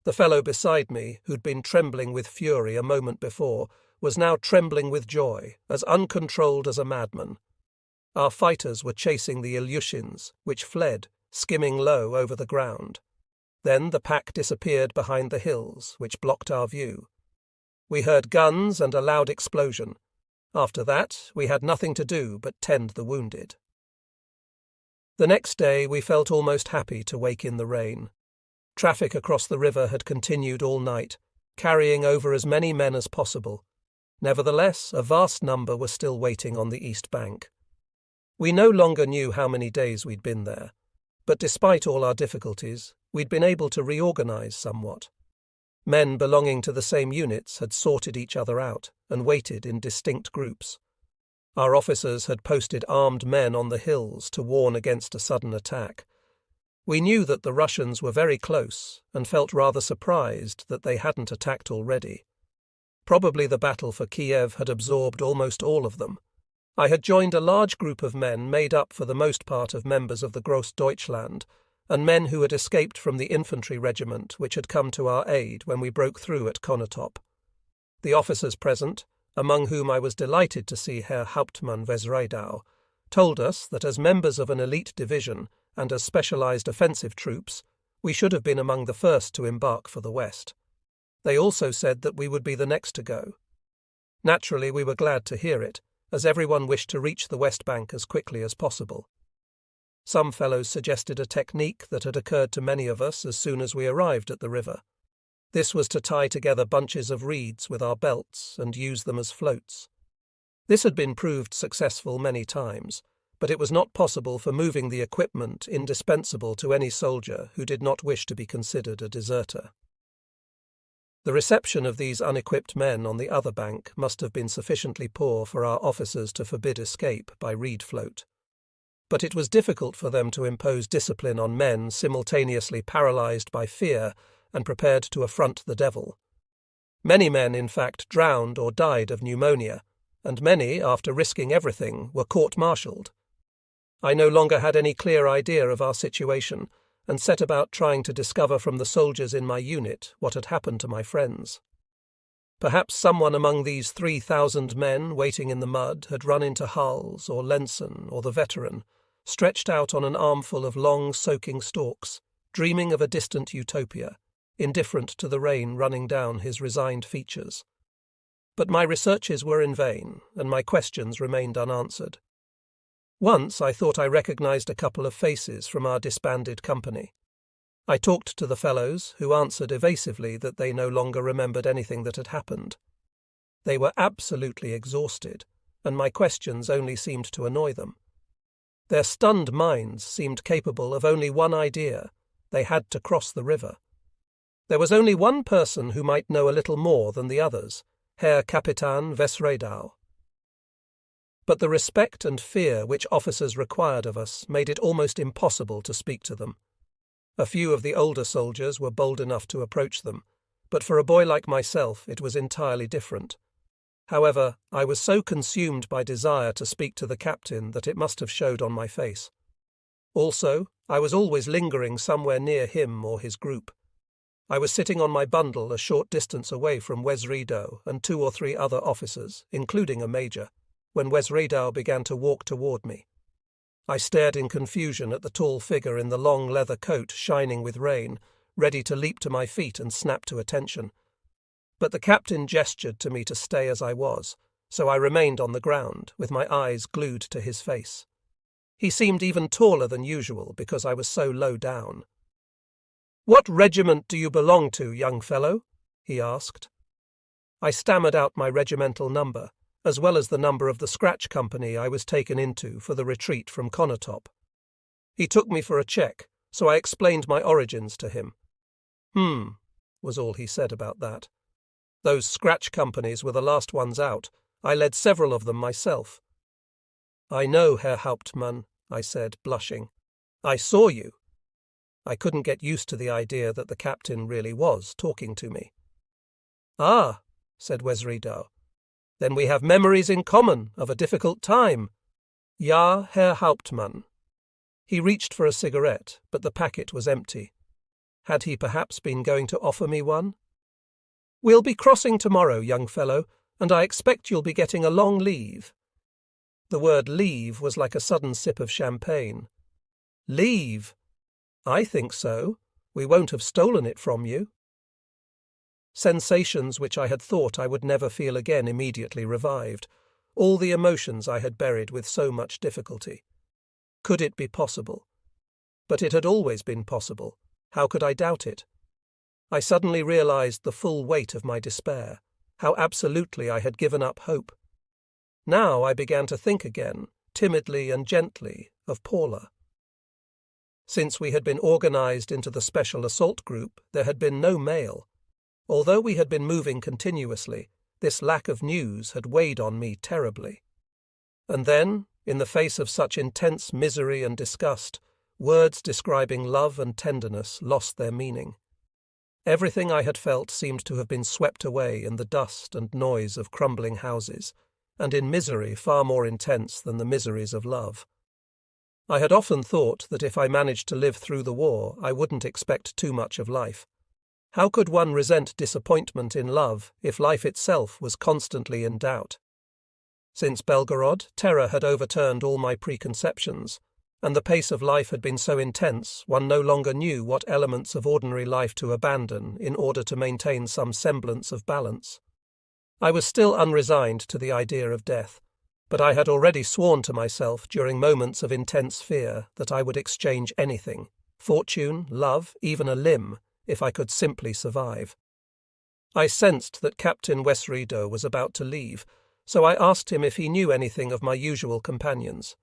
The fellow beside me, who'd been trembling with fury a moment before, was now trembling with joy, as uncontrolled as a madman. Our fighters were chasing the Ilyushins, which fled, skimming low over the ground. Then the pack disappeared behind the hills, which blocked our view. We heard guns and a loud explosion. After that, we had nothing to do but tend the wounded. The next day we felt almost happy to wake in the rain. Traffic across the river had continued all night, carrying over as many men as possible. Nevertheless, a vast number were still waiting on the east bank. We no longer knew how many days we'd been there, but despite all our difficulties, we'd been able to reorganize somewhat. Men belonging to the same units had sorted each other out and waited in distinct groups. Our officers had posted armed men on the hills to warn against a sudden attack. We knew that the Russians were very close and felt rather surprised that they hadn't attacked already. Probably the battle for Kiev had absorbed almost all of them. I had joined a large group of men made up for the most part of members of the Grossdeutschland, and men who had escaped from the infantry regiment which had come to our aid when we broke through at Konotop. The officers present, among whom I was delighted to see Herr Hauptmann Wesreidau, told us that as members of an elite division and as specialized offensive troops, we should have been among the first to embark for the West. They also said that we would be the next to go. Naturally, we were glad to hear it, as everyone wished to reach the West Bank as quickly as possible. Some fellows suggested a technique that had occurred to many of us as soon as we arrived at the river. This was to tie together bunches of reeds with our belts and use them as floats. This had been proved successful many times, but it was not possible for moving the equipment indispensable to any soldier who did not wish to be considered a deserter. The reception of these unequipped men on the other bank must have been sufficiently poor for our officers to forbid escape by reed float. But it was difficult for them to impose discipline on men simultaneously paralyzed by fear and prepared to affront the devil. Many men, in fact, drowned or died of pneumonia, and many, after risking everything, were court-martialed. I no longer had any clear idea of our situation, and set about trying to discover from the soldiers in my unit what had happened to my friends. Perhaps someone among these 3,000 men waiting in the mud had run into Hals or Lenson or the veteran, stretched out on an armful of long soaking stalks, dreaming of a distant utopia, indifferent to the rain running down his resigned features. But my researches were in vain, and my questions remained unanswered. Once I thought I recognized a couple of faces from our disbanded company. I talked to the fellows, who answered evasively that they no longer remembered anything that had happened. They were absolutely exhausted, and my questions only seemed to annoy them. Their stunned minds seemed capable of only one idea: they had to cross the river. There was only one person who might know a little more than the others, Herr Kapitän Wesreidau. But the respect and fear which officers required of us made it almost impossible to speak to them. A few of the older soldiers were bold enough to approach them, but for a boy like myself it was entirely different. However, I was so consumed by desire to speak to the captain that it must have showed on my face. Also, I was always lingering somewhere near him or his group. I was sitting on my bundle a short distance away from Wesreidau and 2 or 3 other officers, including a major, when Wesreidau began to walk toward me. I stared in confusion at the tall figure in the long leather coat shining with rain, ready to leap to my feet and snap to attention. But the captain gestured to me to stay as I was, so I remained on the ground, with my eyes glued to his face. He seemed even taller than usual because I was so low down. "What regiment do you belong to, young fellow?" he asked. I stammered out my regimental number, as well as the number of the scratch company I was taken into for the retreat from Conotop. He took me for a check, so I explained my origins to him. Was all he said about that. Those scratch companies were the last ones out. I led several of them myself. "I know, Herr Hauptmann," I said, blushing. "I saw you." I couldn't get used to the idea that the captain really was talking to me. "Ah," said Wesriedau. "Then we have memories in common of a difficult time." "Ja, Herr Hauptmann." He reached for a cigarette, but the packet was empty. Had he perhaps been going to offer me one? "We'll be crossing tomorrow, young fellow, and I expect you'll be getting a long leave." The word leave was like a sudden sip of champagne. "Leave? I think so. We won't have stolen it from you." Sensations which I had thought I would never feel again immediately revived, all the emotions I had buried with so much difficulty. Could it be possible? But it had always been possible. How could I doubt it? I suddenly realized the full weight of my despair, how absolutely I had given up hope. Now I began to think again, timidly and gently, of Paula. Since we had been organized into the special assault group, there had been no mail. Although we had been moving continuously, this lack of news had weighed on me terribly. And then, in the face of such intense misery and disgust, words describing love and tenderness lost their meaning. Everything I had felt seemed to have been swept away in the dust and noise of crumbling houses, and in misery far more intense than the miseries of love. I had often thought that if I managed to live through the war, I wouldn't expect too much of life. How could one resent disappointment in love if life itself was constantly in doubt? Since Belgorod, terror had overturned all my preconceptions, and the pace of life had been so intense one no longer knew what elements of ordinary life to abandon in order to maintain some semblance of balance. I was still unresigned to the idea of death, but I had already sworn to myself during moments of intense fear that I would exchange anything, fortune, love, even a limb, if I could simply survive. I sensed that Captain Wesriedau was about to leave, so I asked him if he knew anything of my usual companions.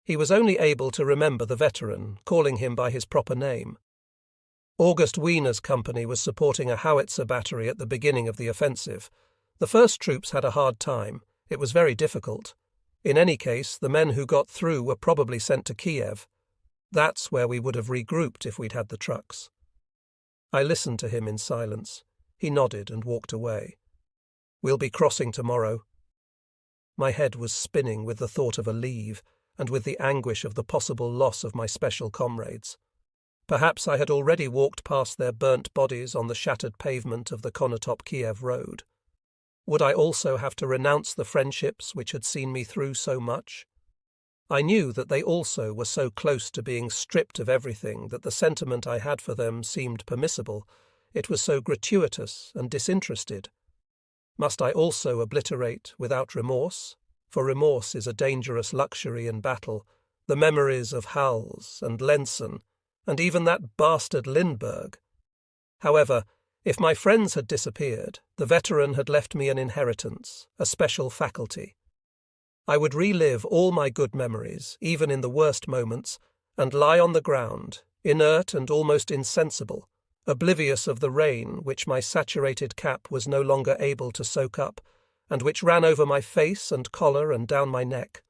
He was only able to remember the veteran, calling him by his proper name. August Wiener's company was supporting a howitzer battery at the beginning of the offensive. The first troops had a hard time. It was very difficult. In any case, the men who got through were probably sent to Kiev. That's where we would have regrouped if we'd had the trucks. I listened to him in silence. He nodded and walked away. "We'll be crossing tomorrow." My head was spinning with the thought of a leave, and with the anguish of the possible loss of my special comrades. Perhaps I had already walked past their burnt bodies on the shattered pavement of the Konotop-Kiev road. Would I also have to renounce the friendships which had seen me through so much? I knew that they also were so close to being stripped of everything that the sentiment I had for them seemed permissible. It was so gratuitous and disinterested. Must I also obliterate, without remorse, for remorse is a dangerous luxury in battle, the memories of Hals and Lenson, and even that bastard Lindbergh? However, if my friends had disappeared, the veteran had left me an inheritance, a special faculty. I would relive all my good memories, even in the worst moments, and lie on the ground, inert and almost insensible, oblivious of the rain which my saturated cap was no longer able to soak up, and which ran over my face and collar and down my neck.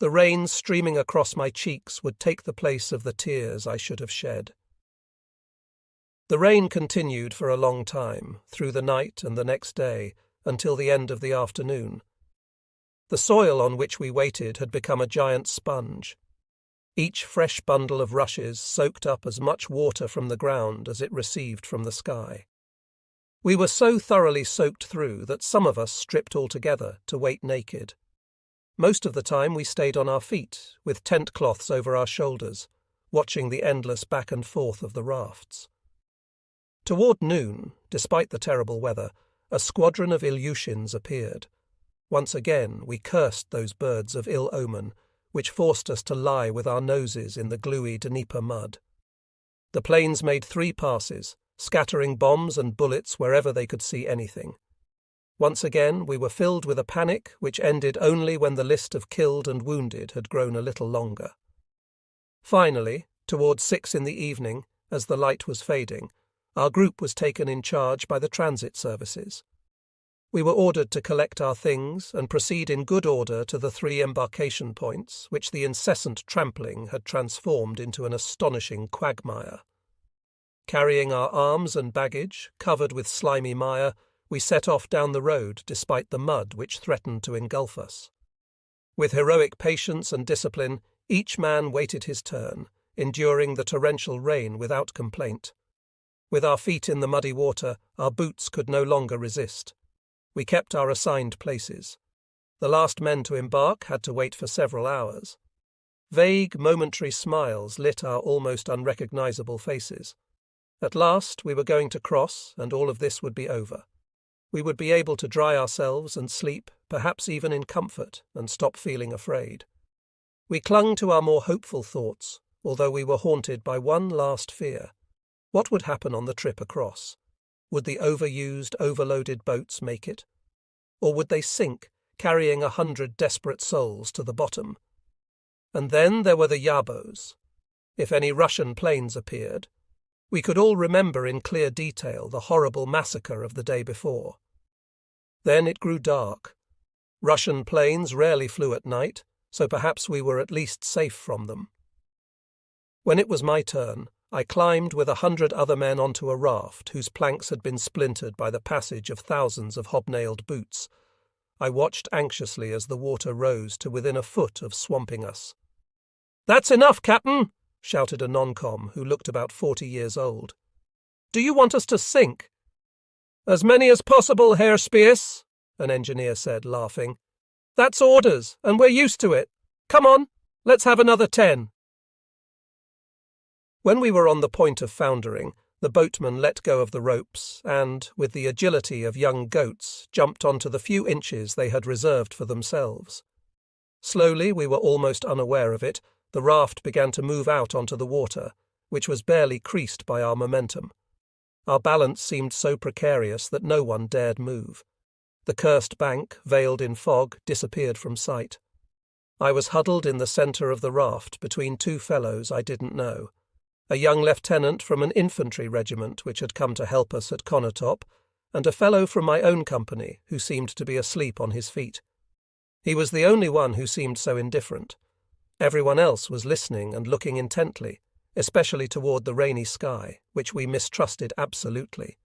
The rain streaming across my cheeks would take the place of the tears I should have shed. The rain continued for a long time, through the night and the next day, until the end of the afternoon. The soil on which we waited had become a giant sponge. Each fresh bundle of rushes soaked up as much water from the ground as it received from the sky. We were so thoroughly soaked through that some of us stripped altogether to wait naked. Most of the time we stayed on our feet, with tent cloths over our shoulders, watching the endless back and forth of the rafts. Toward noon, despite the terrible weather, a squadron of Ilyushins appeared. Once again we cursed those birds of ill omen, which forced us to lie with our noses in the gluey Dnieper mud. The planes made 3 passes, scattering bombs and bullets wherever they could see anything. Once again we were filled with a panic which ended only when the list of killed and wounded had grown a little longer. Finally, towards 6 in the evening, as the light was fading, our group was taken in charge by the transit services. We were ordered to collect our things and proceed in good order to the 3 embarkation points which the incessant trampling had transformed into an astonishing quagmire. Carrying our arms and baggage, covered with slimy mire, we set off down the road despite the mud which threatened to engulf us. With heroic patience and discipline, each man waited his turn, enduring the torrential rain without complaint. With our feet in the muddy water, our boots could no longer resist. We kept our assigned places. The last men to embark had to wait for several hours. Vague, momentary smiles lit our almost unrecognizable faces. At last we were going to cross, and all of this would be over. We would be able to dry ourselves and sleep, perhaps even in comfort, and stop feeling afraid. We clung to our more hopeful thoughts, although we were haunted by one last fear. What would happen on the trip across? Would the overused, overloaded boats make it? Or would they sink, carrying 100 desperate souls to the bottom? And then there were the Yabos. If any Russian planes appeared, we could all remember in clear detail the horrible massacre of the day before. Then it grew dark. Russian planes rarely flew at night, so perhaps we were at least safe from them. When it was my turn, I climbed with 100 other men onto a raft whose planks had been splintered by the passage of thousands of hobnailed boots. I watched anxiously as the water rose to within a foot of swamping us. "That's enough, Captain!" shouted a non-com who looked about 40 years old. "Do you want us to sink?" "As many as possible, Herr Spiess," an engineer said, laughing. "That's orders, and we're used to it. Come on, let's have another 10. When we were on the point of foundering, the boatmen let go of the ropes and, with the agility of young goats, jumped onto the few inches they had reserved for themselves. Slowly, we were almost unaware of it, the raft began to move out onto the water, which was barely creased by our momentum. Our balance seemed so precarious that no one dared move. The cursed bank, veiled in fog, disappeared from sight. I was huddled in the centre of the raft between 2 fellows I didn't know. A young lieutenant from an infantry regiment which had come to help us at Konotop, and a fellow from my own company who seemed to be asleep on his feet. He was the only one who seemed so indifferent. Everyone else was listening and looking intently, especially toward the rainy sky, which we mistrusted absolutely.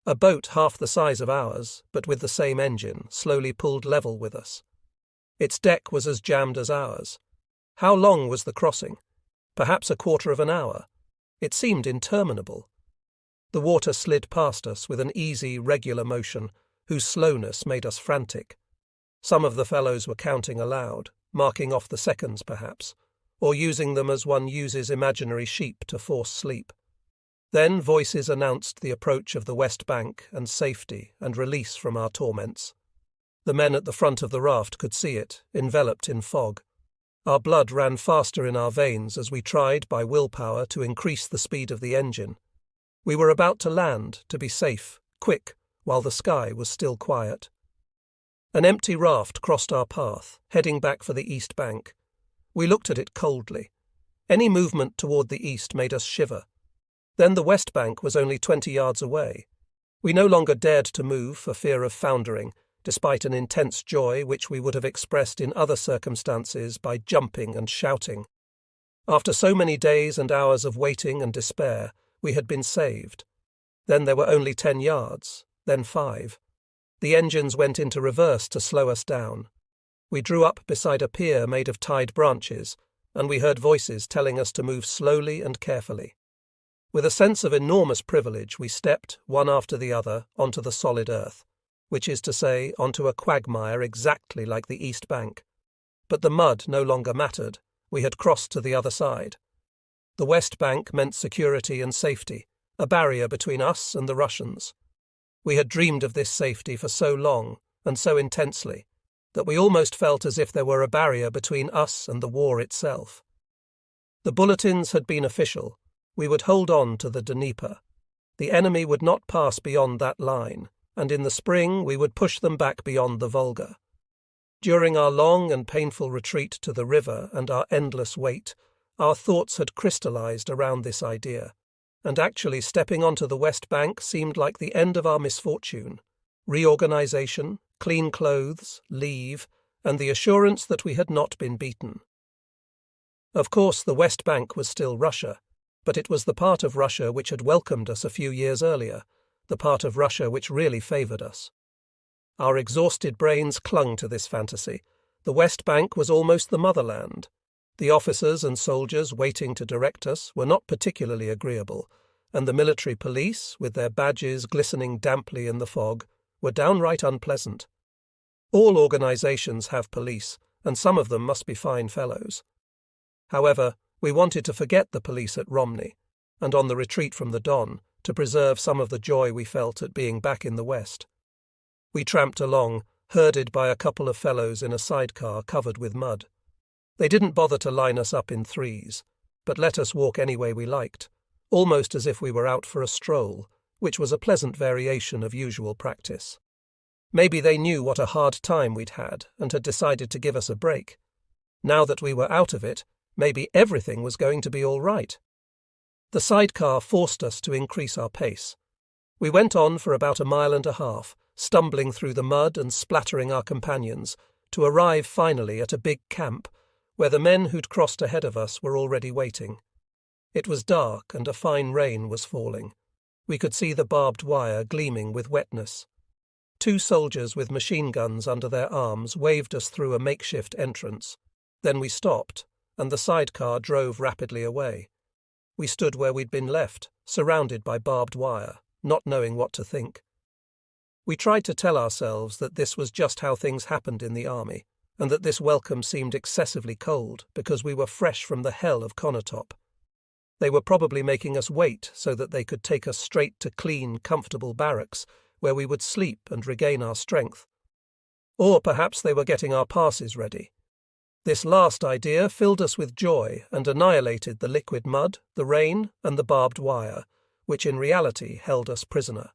A boat half the size of ours, but with the same engine, slowly pulled level with us. Its deck was as jammed as ours. How long was the crossing? Perhaps a quarter of an hour. It seemed interminable. The water slid past us with an easy, regular motion, whose slowness made us frantic. Some of the fellows were counting aloud, marking off the seconds perhaps, or using them as one uses imaginary sheep to force sleep. Then voices announced the approach of the West Bank and safety and release from our torments. The men at the front of the raft could see it, enveloped in fog. Our blood ran faster in our veins as we tried, by willpower, to increase the speed of the engine. We were about to land, to be safe, quick, while the sky was still quiet. An empty raft crossed our path, heading back for the east bank. We looked at it coldly. Any movement toward the east made us shiver. Then the west bank was only 20 yards away. We no longer dared to move for fear of foundering, despite an intense joy which we would have expressed in other circumstances by jumping and shouting. After so many days and hours of waiting and despair, we had been saved. Then there were only 10 yards, then 5. The engines went into reverse to slow us down. We drew up beside a pier made of tied branches, and we heard voices telling us to move slowly and carefully. With a sense of enormous privilege, we stepped, one after the other, onto the solid earth, which is to say, onto a quagmire exactly like the east bank. But the mud no longer mattered. We had crossed to the other side. The west bank meant security and safety, a barrier between us and the Russians. We had dreamed of this safety for so long and so intensely that we almost felt as if there were a barrier between us and the war itself. The bulletins had been official. We would hold on to the Dnieper. The enemy would not pass beyond that line, and in the spring we would push them back beyond the Volga. During our long and painful retreat to the river and our endless wait, our thoughts had crystallized around this idea, and actually stepping onto the West Bank seemed like the end of our misfortune. Reorganization, clean clothes, leave, and the assurance that we had not been beaten. Of course, the West Bank was still Russia, but it was the part of Russia which had welcomed us a few years earlier, the part of Russia which really favored us. Our exhausted brains clung to this fantasy. The West Bank was almost the motherland. The officers and soldiers waiting to direct us were not particularly agreeable, and the military police, with their badges glistening damply in the fog, were downright unpleasant. All organizations have police, and some of them must be fine fellows. However, we wanted to forget the police at Romney, and on the retreat from the Don, to preserve some of the joy we felt at being back in the West. We tramped along, herded by a couple of fellows in a sidecar covered with mud. They didn't bother to line us up in threes, but let us walk any way we liked, almost as if we were out for a stroll, which was a pleasant variation of usual practice. Maybe they knew what a hard time we'd had and had decided to give us a break. Now that we were out of it, maybe everything was going to be all right. The sidecar forced us to increase our pace. We went on for about a mile and a half, stumbling through the mud and splattering our companions, to arrive finally at a big camp, where the men who'd crossed ahead of us were already waiting. It was dark and a fine rain was falling. We could see the barbed wire gleaming with wetness. 2 soldiers with machine guns under their arms waved us through a makeshift entrance. Then we stopped, and the sidecar drove rapidly away. We stood where we'd been left, surrounded by barbed wire, not knowing what to think. We tried to tell ourselves that this was just how things happened in the army, and that this welcome seemed excessively cold because we were fresh from the hell of Konotop. They were probably making us wait so that they could take us straight to clean, comfortable barracks where we would sleep and regain our strength. Or perhaps they were getting our passes ready. This last idea filled us with joy and annihilated the liquid mud, the rain, and the barbed wire, which in reality held us prisoner.